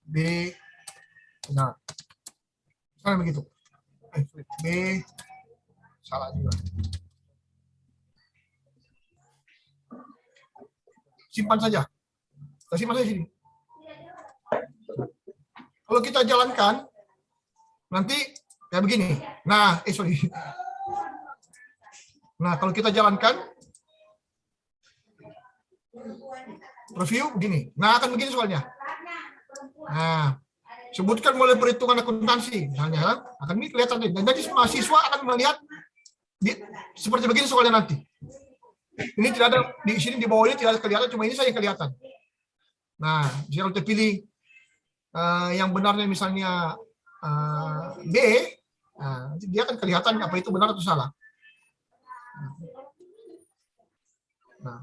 B benar, misalnya begitu. B salah juga. Simpan saja. Kita simpan saja sini. Kalau kita jalankan nanti kayak begini. Nah, sorry. Nah, kalau kita jalankan review begini. Nah, akan begini soalnya. Nah, sebutkan mulai perhitungan akuntansi, misalnya, akan ini kelihatan. Dan jadi mahasiswa akan melihat seperti begini soalnya nanti. Ini tidak ada di sini, di bawah ini tidak ada kelihatan, cuma ini saja yang kelihatan. Nah, jika kita pilih yang benarnya misalnya B, dia akan kelihatan apa itu benar atau salah. Nah,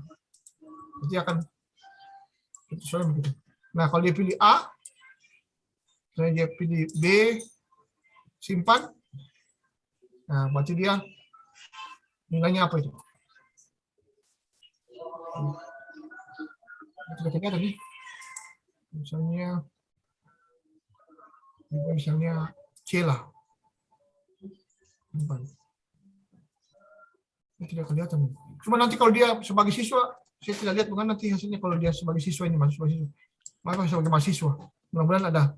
nanti akan begitu. Nah, kalau dia pilih A, misalnya dia pilih B, simpan. Nah, berarti dia nilainya apa itu? Kita ada nih. Misalnya C lah. Simpan. Ini tidak kelihatan. Cuma nanti kalau dia sebagai siswa, saya tidak lihat bukan nanti hasilnya kalau dia sebagai siswa ini mahasiswa. Maka sebagai mahasiswa, mudah-mudahan ada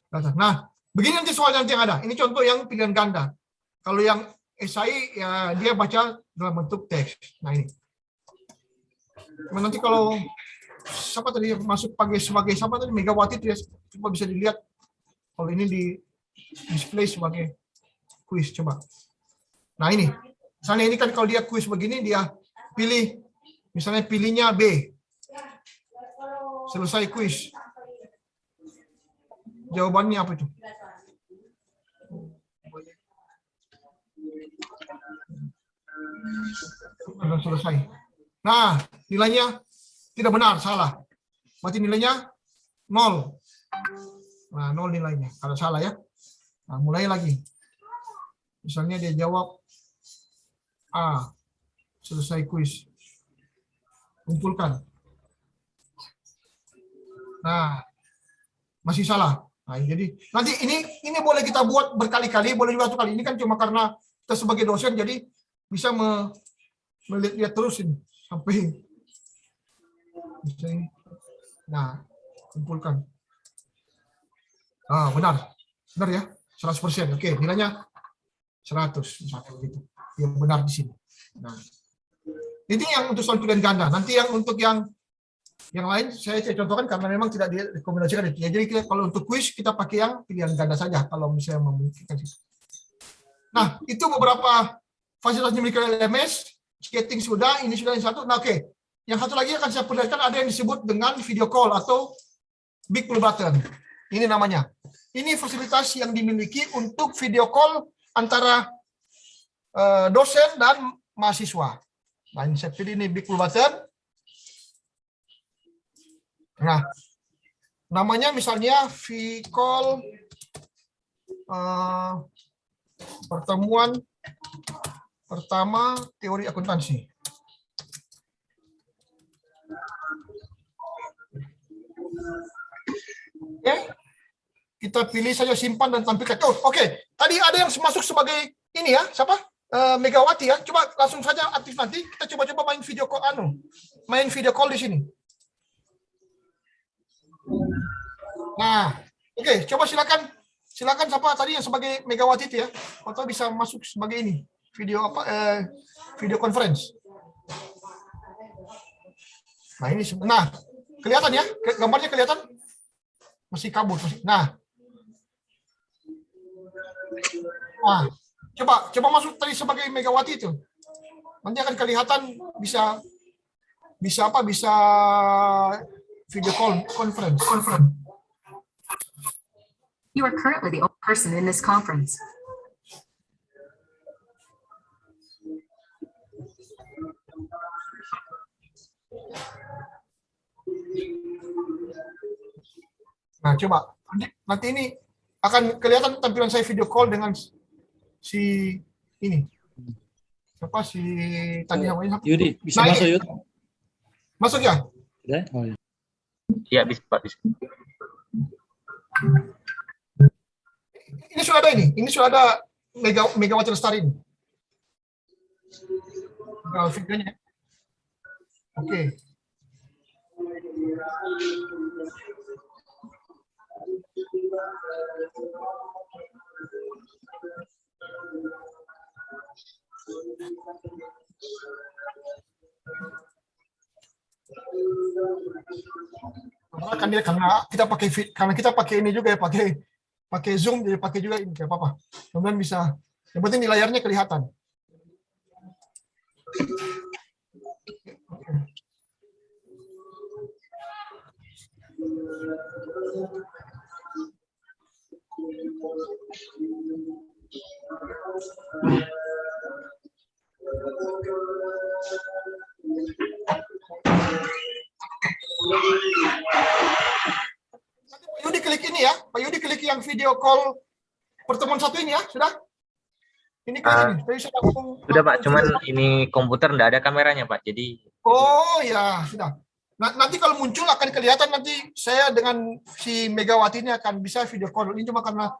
data. Nah, begini nanti soal nanti yang ada. Ini contoh yang pilihan ganda. Kalau yang esai ya dia baca dalam bentuk teks. Nah ini. Nanti kalau siapa tadi masuk sebagai siapa tadi Megawati dia coba bisa dilihat. Kalau ini di display sebagai kuis coba. Nah ini. Misalnya ini kan kalau dia kuis begini dia pilih misalnya pilihnya B. Selesai kuis. Jawabannya apa itu? Sudah selesai. Nah, nilainya tidak benar, salah. Berarti nilainya 0. Nah, 0 nilainya. Kalau salah ya. Nah, mulai lagi. Misalnya dia jawab A. Selesai kuis. Kumpulkan. Nah, masih salah. Nah, jadi nanti ini boleh kita buat berkali-kali, boleh juga satu kali. Ini kan cuma karena kita sebagai dosen jadi bisa melihat terus ini sampai. Nah, kumpulkan. Benar ya, 100%. Oke, nilainya 100 misalnya begitu. Yang benar di sini. Nah, ini yang untuk soal pilihan ganda. Nanti yang untuk yang lain saya contohkan karena memang tidak direkomendasikan itu. Ya, jadi kalau untuk kuis kita pakai yang pilihan ganda saja kalau misalnya memungkinkan. Nah, itu beberapa fasilitas numerical LMS, skating sudah, ini sudah yang satu. Nah, oke. Yang satu lagi akan saya perlihatkan ada yang disebut dengan video call atau big blue button. Ini namanya. Ini fasilitas yang dimiliki untuk video call antara dosen dan mahasiswa. Nah, ini saya pilih ini big blue button. Nah, namanya misalnya vCall Pertemuan pertama teori akuntansi. Oke, kita pilih saja simpan dan tampilkan. Oh, oke. Tadi ada yang masuk sebagai ini ya, siapa? Megawati ya. Coba langsung saja aktif nanti. Kita coba-coba main video call main video call di sini. Nah, oke. Coba silakan siapa tadi yang sebagai Megawati itu ya. Atau bisa masuk sebagai ini video video conference. Nah ini, nah kelihatan ya, gambarnya kelihatan. Masih kabur. Nah, coba masuk tadi sebagai Megawati itu. Nanti akan kelihatan bisa video call conference. You are currently the only person in this conference. Nah, coba nanti ini akan kelihatan tampilan saya video call dengan si ini. Siapa si tadi namanya? Yudi, bisa masuk Yud? Masuk ya? Oh, ya. Iya, bisa Pak. Bisa. Ini sudah ada ini. Ini sudah ada Megawati Lestari ini. Nah, videonya. Oke. Kan dia karena kita pakai ini juga ya, pakai Zoom, jadi pakai juga ini, kayak apa-apa. Kemudian bisa, yang penting di layarnya kelihatan. Pak Yudi klik ini ya, Pak Yudi klik yang video call pertemuan satu ini ya, sudah? Ini klik ini. Sudah Pak, cuman ini komputer enggak ada kameranya Pak, jadi. Oh ya, sudah. Nanti kalau muncul akan kelihatan nanti saya dengan si Megawati ini akan bisa video call. Ini cuma karena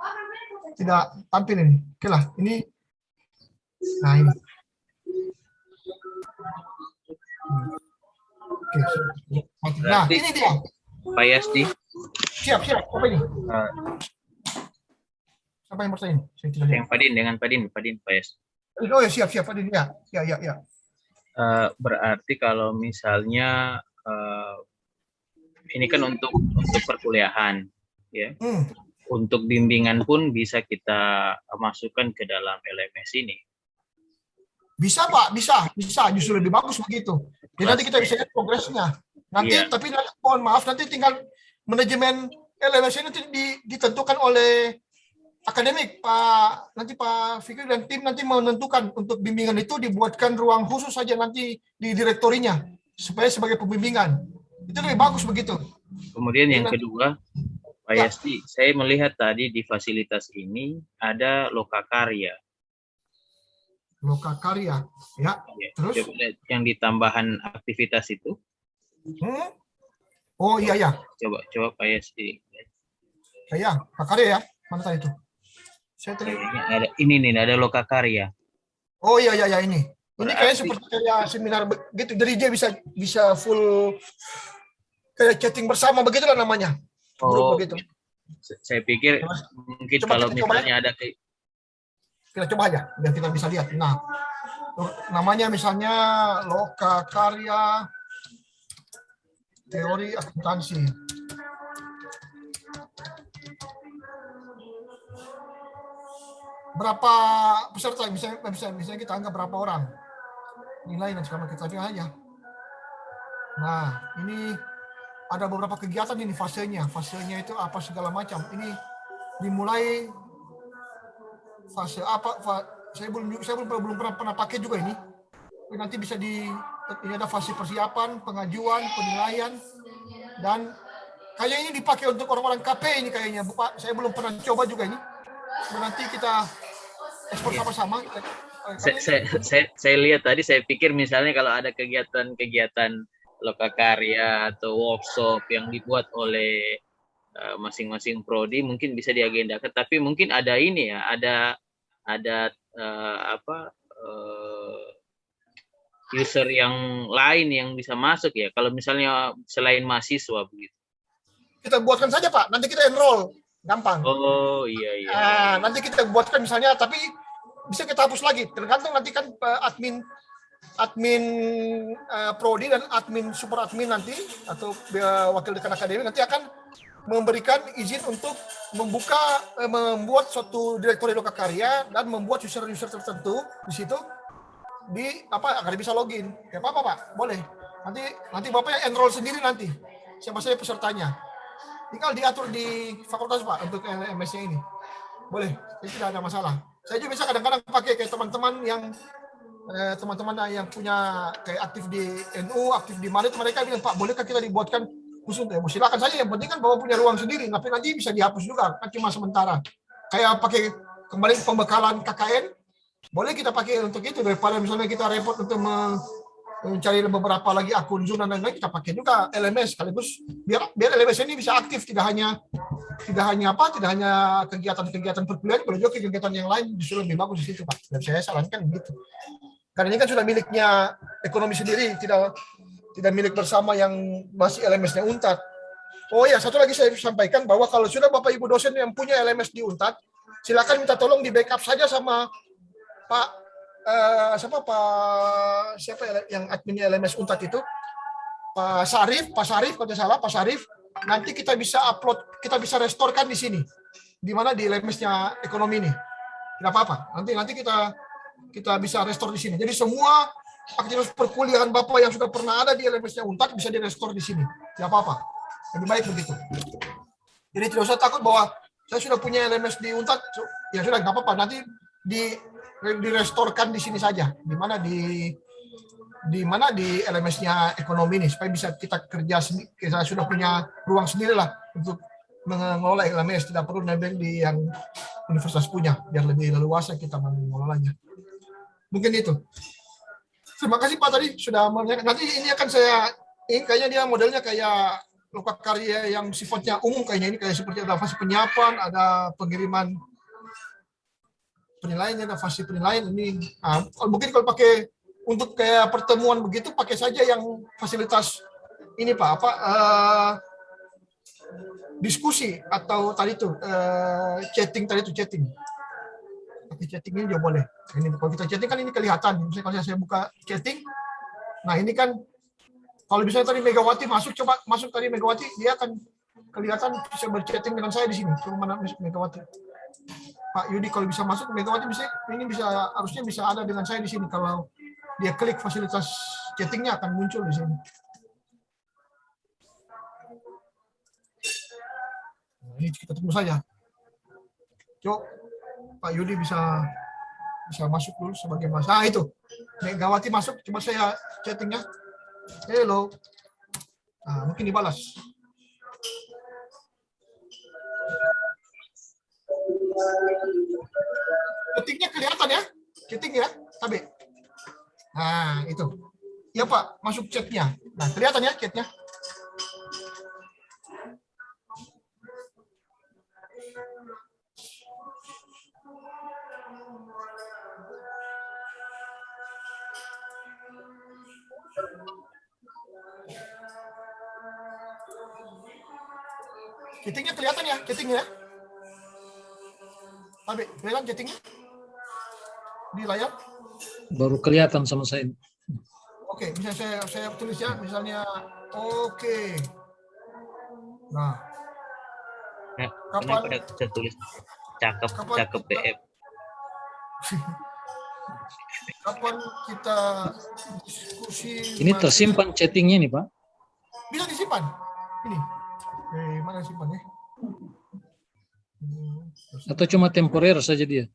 tidak tampil ini. Oke lah, ini. Nah ini. Oke. Nah ini dia. Pak Yasdi. Siap. Apa ini? Siapa yang bertanya? Yang Padin dengan Padin Pak Yasdi. Oh ya, siap Padin ya. Ya. Berarti kalau misalnya ini kan untuk perkuliahan, ya. Untuk bimbingan pun bisa kita masukkan ke dalam LMS ini. Bisa Pak, bisa. Justru lebih bagus begitu. Jadi nanti kita bisa lihat progresnya. Nanti, tapi mohon maaf, nanti tinggal manajemen LMS ini ditentukan oleh akademik, nanti Pak Fikri dan tim nanti menentukan untuk bimbingan itu dibuatkan ruang khusus saja nanti di direktorinya supaya sebagai pembimbingan. Itu lebih bagus begitu. Kemudian yang kedua, Pak Yasti, saya melihat tadi di fasilitas ini ada lokakarya. Lokakarya, ya. Terus yang ditambahan aktivitas itu? Oh iya. Coba Pak Yasti. Ya, lokakarya ya. Mana tadi itu? Saya tadi. Ada lokakarya. Oh iya ini. Ini kayak seperti kayak seminar begitu. Jadi dia bisa full kayak chatting bersama begitulah namanya. Oh, begitu. Saya pikir mungkin kalau misalnya ada kita coba aja biar kita bisa lihat. Nah, namanya misalnya lokakarya teori akuntansi. Berapa peserta? Misalnya kita anggap berapa orang? Nilai dan segala kita lihat aja. Nah, ini ada beberapa kegiatan ini fasenya. Fasenya itu apa segala macam. Ini dimulai fase apa? Saya belum pernah pakai juga ini. Nanti bisa ini ada fase persiapan, pengajuan, penilaian, dan kayaknya ini dipakai untuk orang-orang KP ini kayaknya. Saya belum pernah coba juga ini. Nanti kita ekspor sama-sama. Saya lihat tadi, saya pikir misalnya kalau ada kegiatan-kegiatan lokakarya atau workshop yang dibuat oleh masing-masing prodi mungkin bisa diagendakan, tapi mungkin ada ini ya, ada user yang lain yang bisa masuk ya, kalau misalnya selain mahasiswa begitu. Kita buatkan saja Pak, nanti kita enroll, gampang. Oh iya. Nanti kita buatkan misalnya, tapi bisa kita hapus lagi, tergantung nanti kan admin prodi dan admin super admin nanti atau wakil dekan akademik nanti akan memberikan izin untuk membuat suatu direktori lokakarya dan membuat user tertentu di situ akan bisa login. Ya apa Pak, boleh. Nanti Bapak yang enroll sendiri nanti. Siapa saja pesertanya. Tinggal diatur di fakultas Pak untuk LMS-nya ini. Boleh, tidak ada masalah. Saya juga bisa kadang-kadang pakai kayak teman-teman yang punya kayak aktif di NU, aktif di mana, mereka bilang Pak, bolehkah kita dibuatkan khusus? Silakan saja, yang penting kan Bapak punya ruang sendiri, tapi nanti bisa dihapus juga, kan cuma sementara. Kayak pakai kembali pembekalan KKN, boleh kita pakai untuk itu, daripada misalnya kita repot untuk mencari beberapa lagi akun Zoom dan lain-lain, kita pakai juga LMS sekaligus biar LMS ini bisa aktif, tidak hanya kegiatan-kegiatan perkuliahan, kalau juga kegiatan yang lain justru lebih bagus di situ Pak. Dan saya sarankan begitu. Karena ini kan sudah miliknya ekonomi sendiri, tidak milik bersama yang masih LMS-nya UNTAD. Oh ya, satu lagi saya sampaikan bahwa kalau sudah Bapak Ibu dosen yang punya LMS di UNTAD, silakan minta tolong di backup saja sama Pak siapa yang adminnya LMS UNTAD itu, Pak Sarif kalau tidak salah, Pak Sarif. Nanti kita bisa upload, kita bisa restorekan di sini, di mana di LMS-nya ekonomi ini. Tidak apa-apa. Nanti kita bisa restore di sini. Jadi semua aktivitas perkuliahan Bapak yang sudah pernah ada di LMS-nya UNTAD bisa direstore di sini. Tidak apa-apa. Lebih baik begitu. Jadi tidak usah takut bahwa saya sudah punya LMS di UNTAD, ya sudah nggak apa-apa. Nanti direstorkan di sini saja. Di mana di LMS-nya ekonomi ini, supaya bisa kita kerja sendiri. Kita sudah punya ruang sendiri lah untuk mengelola LMS, tidak perlu nebeng di yang universitas punya, biar lebih leluasa kita mengelolanya. Mungkin itu. Terima kasih Pak tadi sudah menanyakan. Nanti ini akan ini kayaknya dia modelnya kayak lokakarya yang sifatnya umum, kayaknya ini kayak seperti ada fase penyiapan, ada pengiriman penilaian, ada fase penilaian ini. Mungkin kalau pakai untuk kayak pertemuan begitu, pakai saja yang fasilitas ini Pak, diskusi atau tadi itu chatting. Pakai chatting ini juga boleh. Ini kalau kita chatting kan ini kelihatan. Misalnya kalau saya buka chatting, nah ini kan kalau misalnya tadi Megawati coba masuk tadi Megawati, dia akan kelihatan bisa berchatting dengan saya di sini. Coba mana Megawati? Pak Yudi kalau bisa masuk Megawati harusnya bisa ada dengan saya di sini. Kalau dia klik fasilitas chattingnya akan muncul di sini. Nah, ini kita tunggu saja. Coba Pak Yudi bisa masuk dulu sebagai mas. Nah itu Megawati masuk, coba saya chattingnya. Hello. Nah, mungkin dibalas. Chattingnya kelihatan ya, chatting ya, Tabe. Nah itu, ya Pak, masuk chatnya. Nah kelihatan ya chatnya. Chattingnya kelihatan ya, chattingnya. Tapi kelihatan chattingnya di layar? Baru kelihatan sama saya. Oke, bisa saya tulis ya, misalnya. Oke. Nah. Kenapa bisa tulis cakep BF? Kapan kita diskusi? Ini tersimpan chattingnya nih Pak? Bisa disimpan. Ini. Mana simpan ya? Atau cuma temporer saja dia?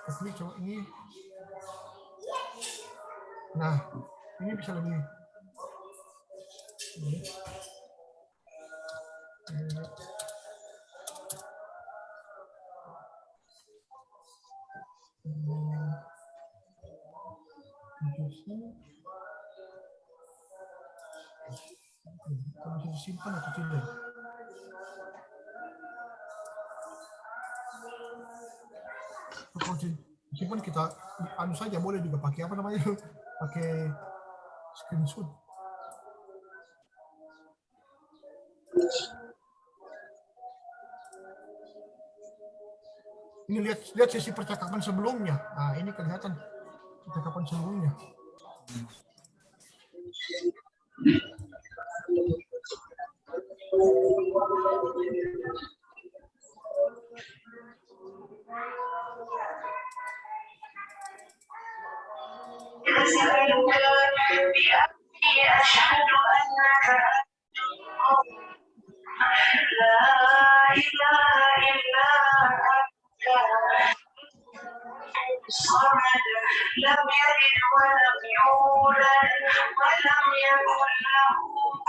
Ini coba ini. Nah, ini bisa lebih. Bisa simpan atau tidak? Kalau simpan kita anu saja, boleh juga pakai apa namanya, pakai screenshot. Ini lihat sesi percakapan sebelumnya. Nah, ini kelihatan percakapan sebelumnya.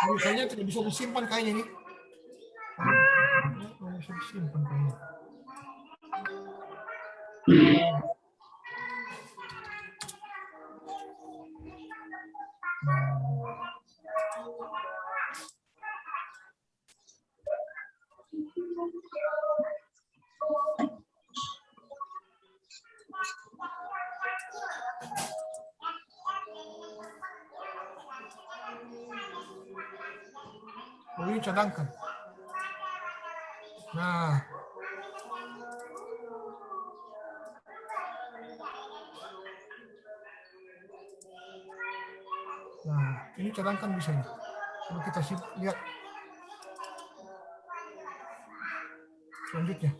Ini kayaknya tidak bisa disimpan kayaknya ini. Tidak bisa disimpan kayaknya. Oh, ini cadangkan. Nah, ini cadangkan bisa nih. Coba kita lihat selanjutnya.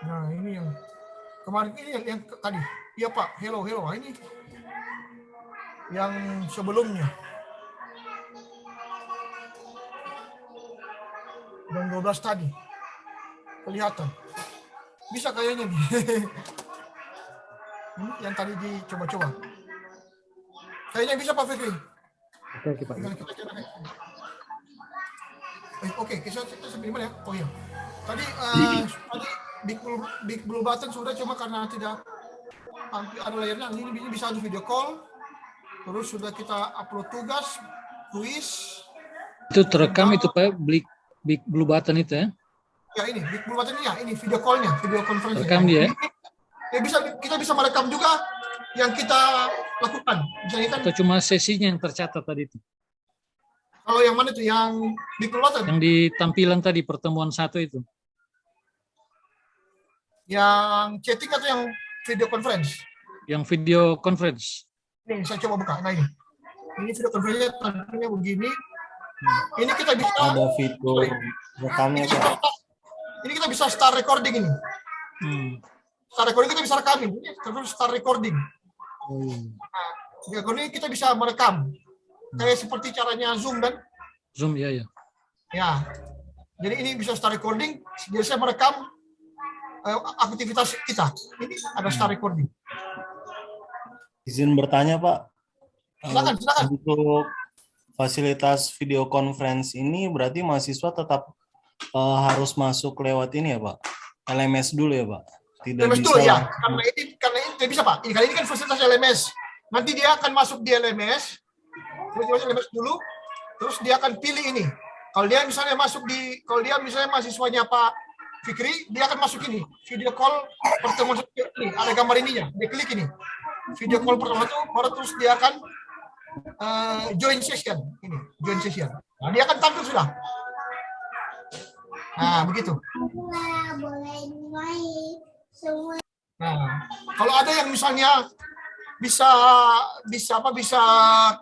Nah, ini yang kemarin ini yang tadi. Iya Pak, hello. Nah, ini yang sebelumnya. Dan 12 tadi. Kelihatan. Bisa kayaknya nih. Ini yang tadi dicoba-coba. Kayaknya bisa Pak Fikri. Oke, Pak. Oke, kita sampai mana ya? Oh iya. Tadi Big Blue Button sudah, cuma karena tidak ada layarnya. Ini bisa di video call. Terus sudah kita upload tugas, kuis. Itu terekam itu Pak, Big Blue Button itu ya? Ya ini Big Blue Button ini video call-nya, video conference. Rekam dia. Kita bisa merekam juga yang kita lakukan. Misalnya kan. Atau cuma sesinya yang tercatat tadi itu? Kalau yang mana itu? Yang Big Blue Button? Yang di tampilan tadi pertemuan 1 itu. Yang chatting atau yang video conference? Yang video conference. Ini saya coba buka. Nah ini video conference tampilnya begini. Ini kita bisa. Ada fitur rekamnya Pak. Ini kita bisa start recording ini. Start recording kita bisa rekamin. Terus start recording. Nah, ini kita bisa merekam. Kayak seperti caranya Zoom kan? Zoom ya. Ya. Jadi ini bisa start recording. Jadi saya merekam aktivitas kita. Ini ada start recording. Izin bertanya Pak. Silakan. Untuk fasilitas video conference ini berarti mahasiswa tetap harus masuk lewat ini ya Pak? LMS dulu ya Pak? Tidak LMS bisa. dulu ya. Karena ini tidak bisa Pak. Ini kan fasilitas LMS. Nanti dia akan masuk di LMS. Terus LMS dulu. Terus dia akan pilih ini. Kalau dia misalnya mahasiswanya Pak Fikri, dia akan masuk ini, video call pertemuan ini, ada gambar ininya, dia klik ini, video call pertemuan itu, baru terus dia akan join session, nah, dia akan tampil sudah. Nah, begitu. Nah, kalau ada yang misalnya bisa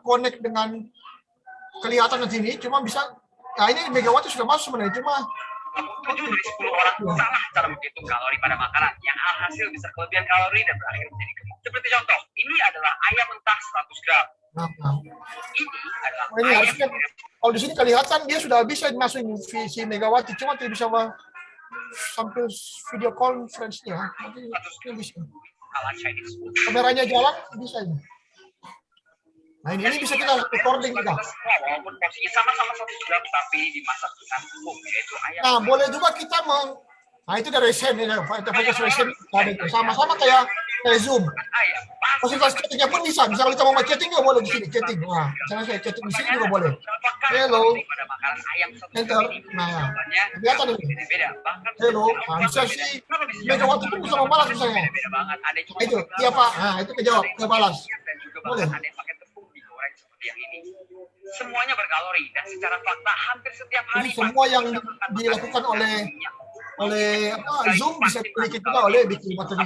connect dengan kelihatan di sini, cuma bisa, nah ini megawati sudah masuk sebenarnya, cuma 7 dari 10 orang salah cara menghitung kalori pada makanan yang alhasil bisa kelebihan kalori dan berakhir menjadi gemuk. Seperti contoh, ini adalah ayam mentah 100 gram. Ini adalah ini harusnya, kalau di sini kelihatan dia sudah bisa masukin si Megawati, cuma tidak bisa sampai video conference-nya. Nanti bisa. Kameranya jalan bisa ini. Nah ini bisa kita recording kita. Walaupun porsinya sama-sama 100 gram tapi dimasak dengan tepung yaitu ayam. Nah boleh juga kita nah itu dari resen ini, sama-sama kayak Zoom. Fasilitas chattingnya pun bisa. Misalnya kita mau chatting juga boleh di sini chatting. Nah, misalnya saya chatting di sini juga boleh. Hello. Enter. Nah, kelihatan ini. Hello. Nah, bisa sih. Megawati pun bisa membalas misalnya. Itu, iya Pak. Nah, itu kejawab, kebalas. Boleh. Semuanya berkalori dan secara fakta hampir setiap hari. Ini semua yang dilakukan oleh Zoom bisa diklik juga oleh bikin materi.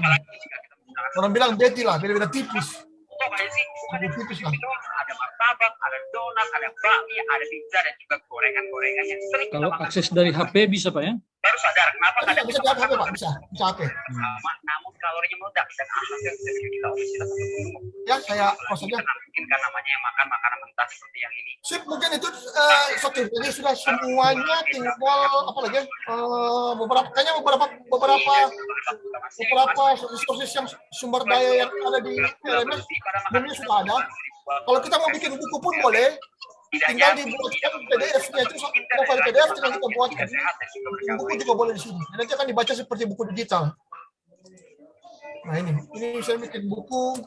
Orang bilang beti lah, beda-beda tipis. Tipis lah. Ada martabak, ada donat, ada bakmi, ada pizza dan juga gorengan-gorengan yang sering. Kalau akses dari HP bisa Pak ya? Baru sadar kenapa kadang bisa di HP Pak, bisa HP. Namun kalorinya meledak dan hasilnya kita obesitas atau gemuk. Ya saya maksudnya. Mungkin kan namanya yang makan makanan mentah seperti yang ini. Sip, mungkin itu oke. Jadi sudah semuanya tinggal apa lagi? Beberapa resources yang sumber daya yang ada di LMS sebenarnya sudah ada. Kalau kita mau bikin buku pun boleh, tinggal dibuatkan PDF-nya itu file PDF tinggal kita buatkan. Buku juga boleh di sini. Nanti akan dibaca seperti buku digital. Nah ini saya bikin buku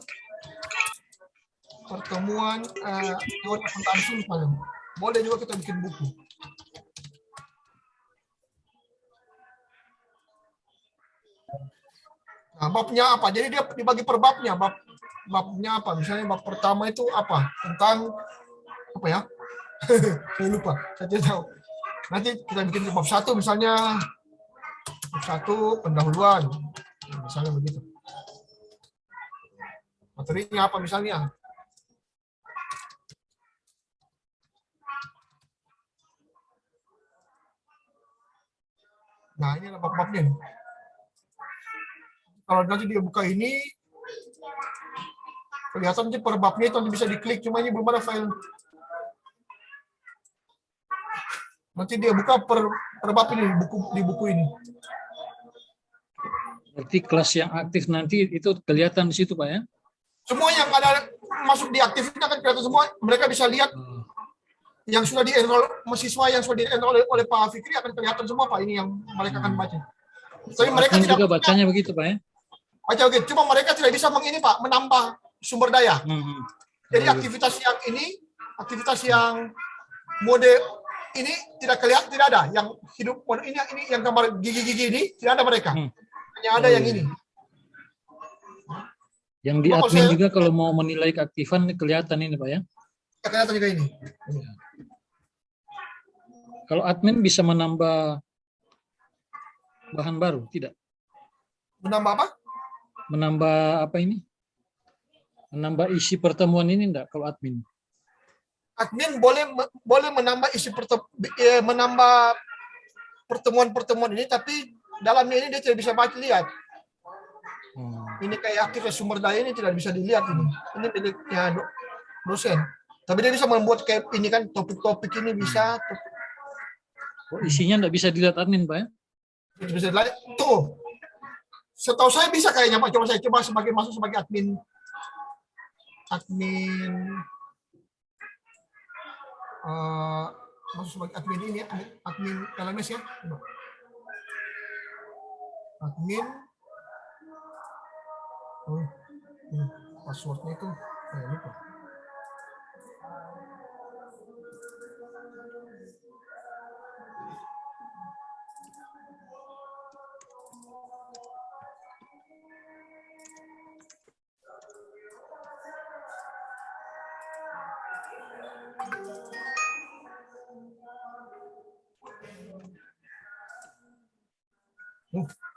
pertemuan teori akuntansi misalnya. Boleh juga kita bikin buku. Nah, babnya apa? Jadi dia dibagi per babnya. Babnya apa? Misalnya bab pertama itu apa? Tentang apa ya? Saya lupa. Saya tidak tahu. Nanti kita bikin bab 1 misalnya. Bab 1 pendahuluan. Misalnya begitu. Materinya apa misalnya? Nah, ini adalah bab-babnya. Kalau nanti dia buka ini, kelihatan per babnya itu nanti bisa diklik, cuma ini belum ada file. Nanti dia buka per bab ini, di buku ini. Berarti kelas yang aktif nanti itu kelihatan di situ Pak ya? Semua yang ada masuk di aktif itu akan kelihatan semua. Mereka bisa lihat yang sudah di-enroll, mahasiswa yang sudah di-enroll oleh Pak Fikri akan kelihatan semua Pak, ini yang mereka akan baca. Tapi mereka tidak juga bacanya begitu Pak ya? Baca begitu, cuma mereka tidak bisa Pak, menambah sumber daya. Jadi aktivitas yang ini, aktivitas yang mode ini tidak kelihatan, tidak ada. Yang hidup mode ini yang gambar gigi-gigi ini tidak ada mereka. Hanya ada yang ini. Yang di admin juga kalau mau menilai keaktifan ini kelihatan ini Pak ya? Kelihatan juga ini. Kalau admin bisa menambah bahan baru, tidak? Menambah apa? Menambah apa ini? Menambah isi pertemuan ini enggak kalau admin? Admin boleh menambah isi menambah pertemuan-pertemuan ini, tapi dalamnya ini dia tidak bisa lihat. Ini kayak aktif sumber daya ini tidak bisa dilihat ini. Ini miliknya dosen. Tapi dia bisa membuat kayak ini kan topik-topik ini bisa. Isinya enggak bisa dilihat admin Pak ya? Bisa dilihat. Tuh. Setahu saya bisa kayaknya Pak. Coba saya masuk sebagai admin masuk sebagai admin ini, admin LMS ya. Admin. Passwordnya itu saya lupa.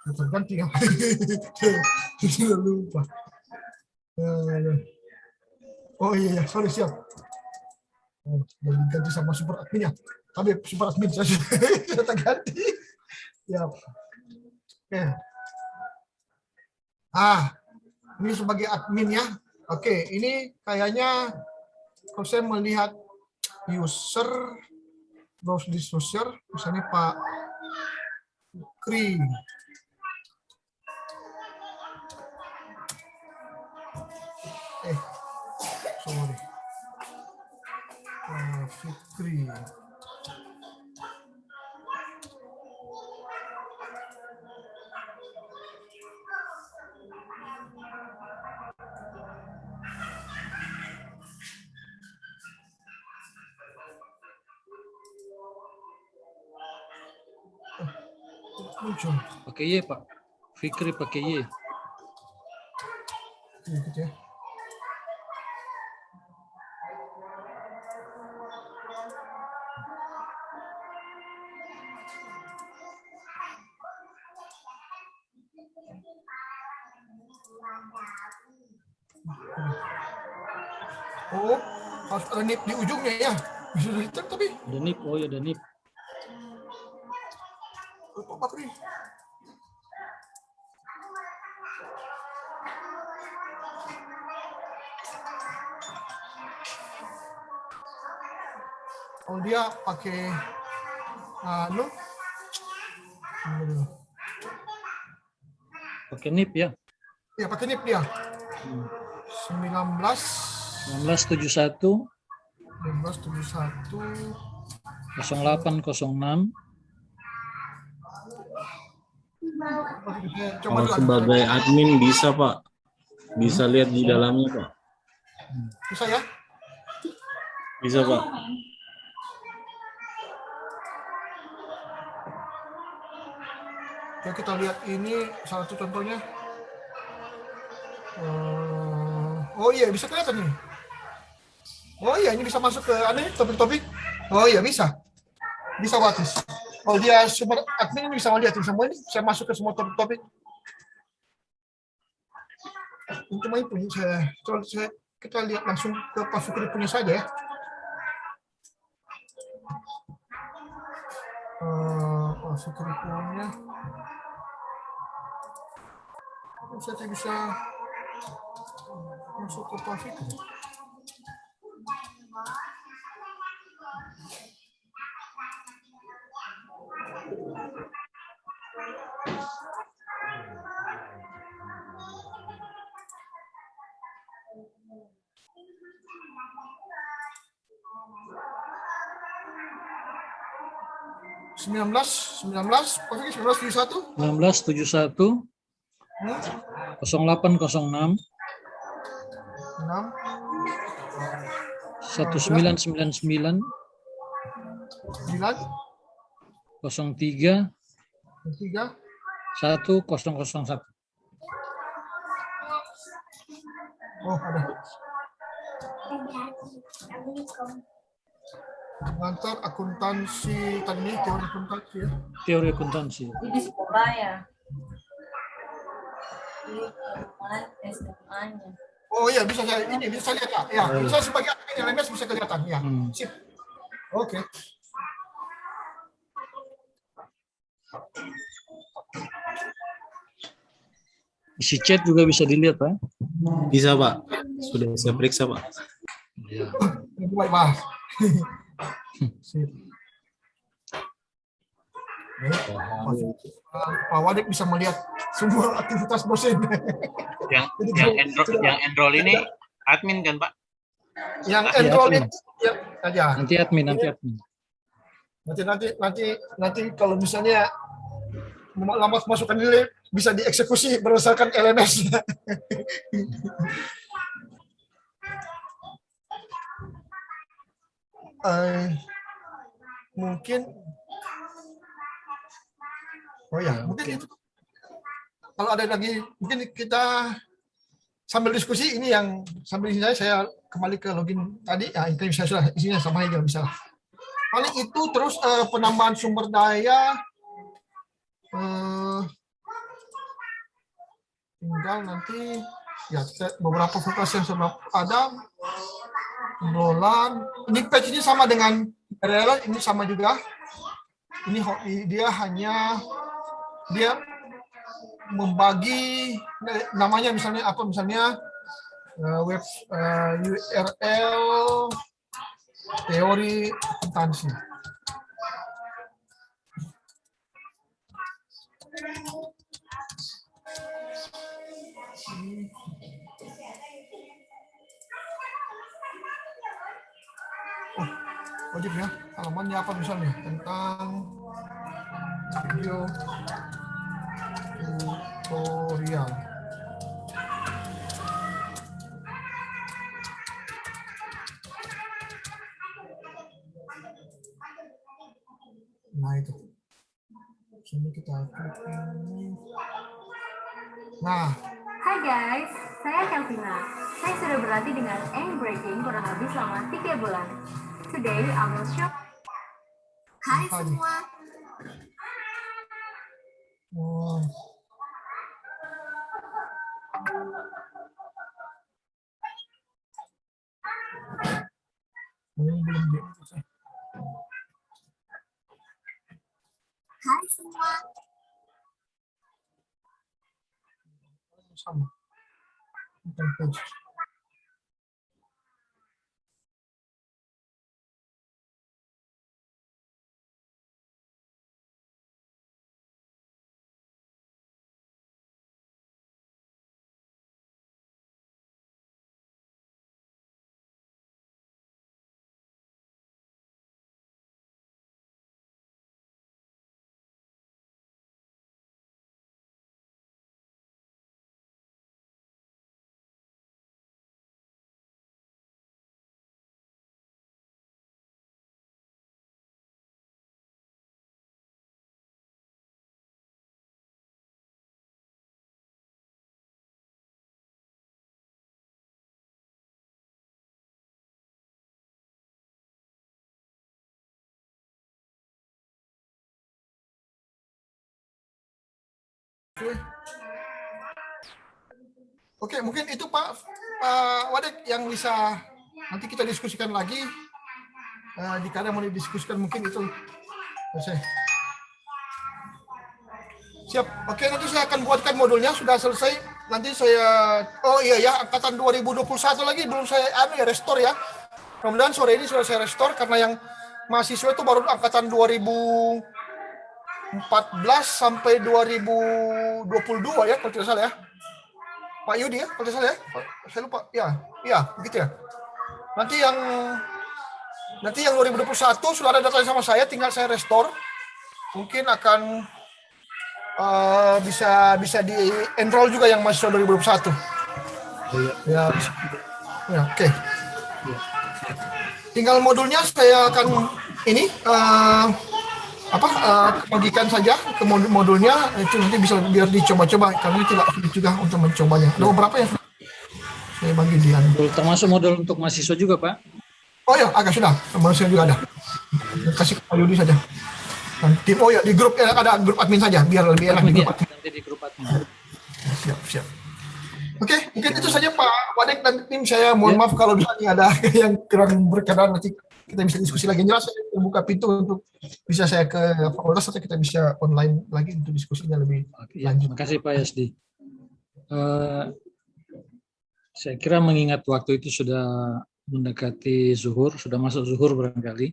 Terganti ya. Sudah lupa. Oh iya, sorry siap. Ganti sama super adminnya. Tapi super admin saya sudah ganti. Ya. Oke. Ini sebagai admin ya. Oke, ini kayaknya kalau saya melihat user, browse list user, misalnya Pak Fikri. Sorry. Fikri. Muncul. Pakai Y, Pak. Fikri pakai Y. Gitu ya. Oh, harus ada nip di ujungnya ya. Bisa dilihat tapi. Ada nip, oh ya ada nip. Pak Bakri. Oh dia pakai pakai nip ya? Ya pakai nip dia. 1971 0806. Kalau sebagai admin bisa Pak, bisa lihat di dalamnya Pak. Bisa ya? Bisa Pak. Ya kita lihat ini salah satu contohnya. Oh iya bisa kelihatan nih. Oh iya ini bisa masuk ke topik-topik. Oh iya bisa. Bisa bagus. Oh dia super admin ini bisa melihat semua ini. Saya masuk ke semua topik-topik. Cuma itu kita lihat langsung ke Pak Fikri punya saja ya. Pak Fikri punya. Saya bisa masuk ke Pak Fikri. Sembilan belas, Pak Fikri 1971. 1971 0806 1999 03 1001. Oh ada. Pengantar akuntansi tadi teori akuntansi ya. Teori akuntansi. Ini sekolah ya. Oh iya bisa saya ini bisa lihat ya. Ya, saya sebagai admin LMS bisa kelihatan ya. Sip. Oke. Isi chat juga bisa dilihat, Pak. Bisa, Pak. Sudah saya periksa, Pak. Ya. Baik, Pak. Sip. Pak Wadik bisa melihat semua aktivitas dosen. Yang enroll ini admin kan Pak? Yang enroll ini saja. Nanti admin. Nanti kalau misalnya lama masukkan nilai bisa dieksekusi berdasarkan LMS. Mungkin mungkin itu. Kalau ada lagi, mungkin kita sambil diskusi ini yang sambil saya kembali ke login tadi. Ya, itu bisa sudah isinya sama aja bisa. Paling itu terus penambahan sumber daya. Tinggal nanti ya beberapa fakultas yang sudah ada. Bulan ini page ini sama dengan RL, ini sama juga. Ini dia hanya dia membagi namanya misalnya apa, misalnya web URL teori akuntansi. Oh, wajib ya, halamannya apa misalnya tentang video tutorial. Nah itu. Sini kita klik ini. Nah. Hai guys, saya Kelvina. Saya sudah berlatih dengan Eng Breaking kurang lebih selama 3 bulan. Today I will show. Hai semua. Wow. Hai semua. Sama. Oke, mungkin itu Pak Wadek yang bisa nanti kita diskusikan lagi. Jika ada mau didiskusikan mungkin itu selesai. Siap. Oke, nanti saya akan buatkan modulnya, sudah selesai. Nanti saya, oh iya ya, angkatan 2021 lagi belum saya restore ya. Mudah-mudahan sore ini sudah saya restore karena yang mahasiswa itu baru angkatan 2014 sampai 2022 ya, kalau tidak salah ya. Pak Yudi ya, kalau tidak salah ya. Saya lupa. Ya, begitu ya. Nanti yang 2021 sudah ada datanya sama saya, tinggal saya restore. Mungkin akan bisa di enroll juga yang mahasiswa 2021. Ya, oke. Tinggal modulnya saya akan ini bagikan saja ke modulnya, itu nanti bisa biar dicoba-coba karena tidak sulit juga untuk mencobanya. Ada beberapa yang saya bagi di termasuk modul untuk mahasiswa juga, Pak. Oh ya, agak sudah. Mahasiswa juga ada. Kasih ke Pak Yudi saja. Nanti, oh ya, di grup ada grup admin saja biar lebih enak di grup admin. Nanti di grup admin. Siap. Oke, mungkin itu saja Pak Wadek dan tim. Saya mohon maaf kalau misalnya ada yang kurang berkenan, nanti kita bisa diskusi lagi. Jelas saya membuka pintu untuk bisa saya ke fakultas atau kita bisa online lagi untuk diskusinya lebih lanjut. Terima kasih Pak Yasdi. Saya kira mengingat waktu itu sudah mendekati zuhur, sudah masuk zuhur barangkali.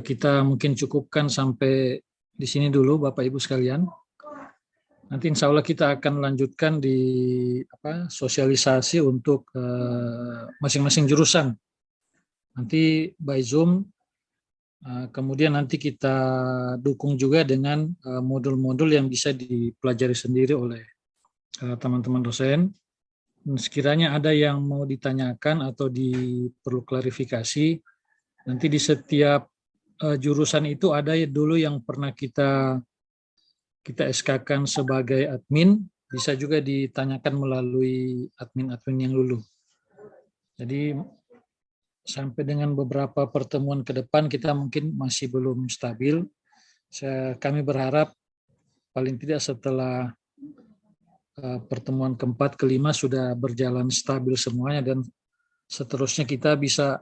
Kita mungkin cukupkan sampai di sini dulu Bapak Ibu sekalian. Nanti insya Allah kita akan lanjutkan di sosialisasi untuk masing-masing jurusan. Nanti by Zoom, kemudian nanti kita dukung juga dengan modul-modul yang bisa dipelajari sendiri oleh teman-teman dosen. Sekiranya ada yang mau ditanyakan atau perlu klarifikasi, nanti di setiap jurusan itu ada dulu yang pernah kita SK-kan sebagai admin, bisa juga ditanyakan melalui admin-admin yang dulu. Jadi sampai dengan beberapa pertemuan ke depan kita mungkin masih belum stabil. Kami berharap paling tidak setelah pertemuan keempat, kelima sudah berjalan stabil semuanya dan seterusnya kita bisa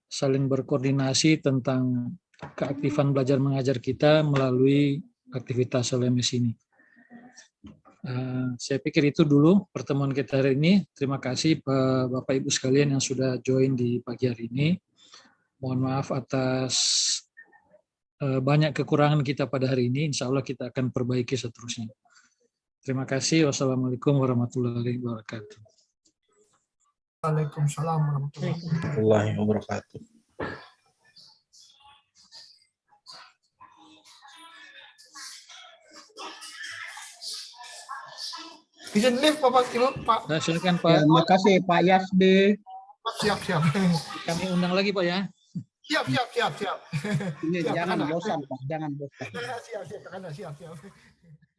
saling berkoordinasi tentang keaktifan belajar mengajar kita melalui aktivitas LMS ini. Saya pikir itu dulu pertemuan kita hari ini. Terima kasih Bapak Ibu sekalian yang sudah join di pagi hari ini. Mohon maaf atas banyak kekurangan kita pada hari ini. Insya Allah kita akan perbaiki seterusnya. Terima kasih. Wassalamualaikum warahmatullahi wabarakatuh. Waalaikumsalam warahmatullahi wabarakatuh. Izin lift Bapak Ibu, Pak. Nah, silakan Pak. Terima kasih Pak Yasdi. Siap. Kami undang lagi Pak ya. Siap. Ini Siap, jangan Kakanda. bosan Pak, jangan bosan. Siap, Kakanda, siap.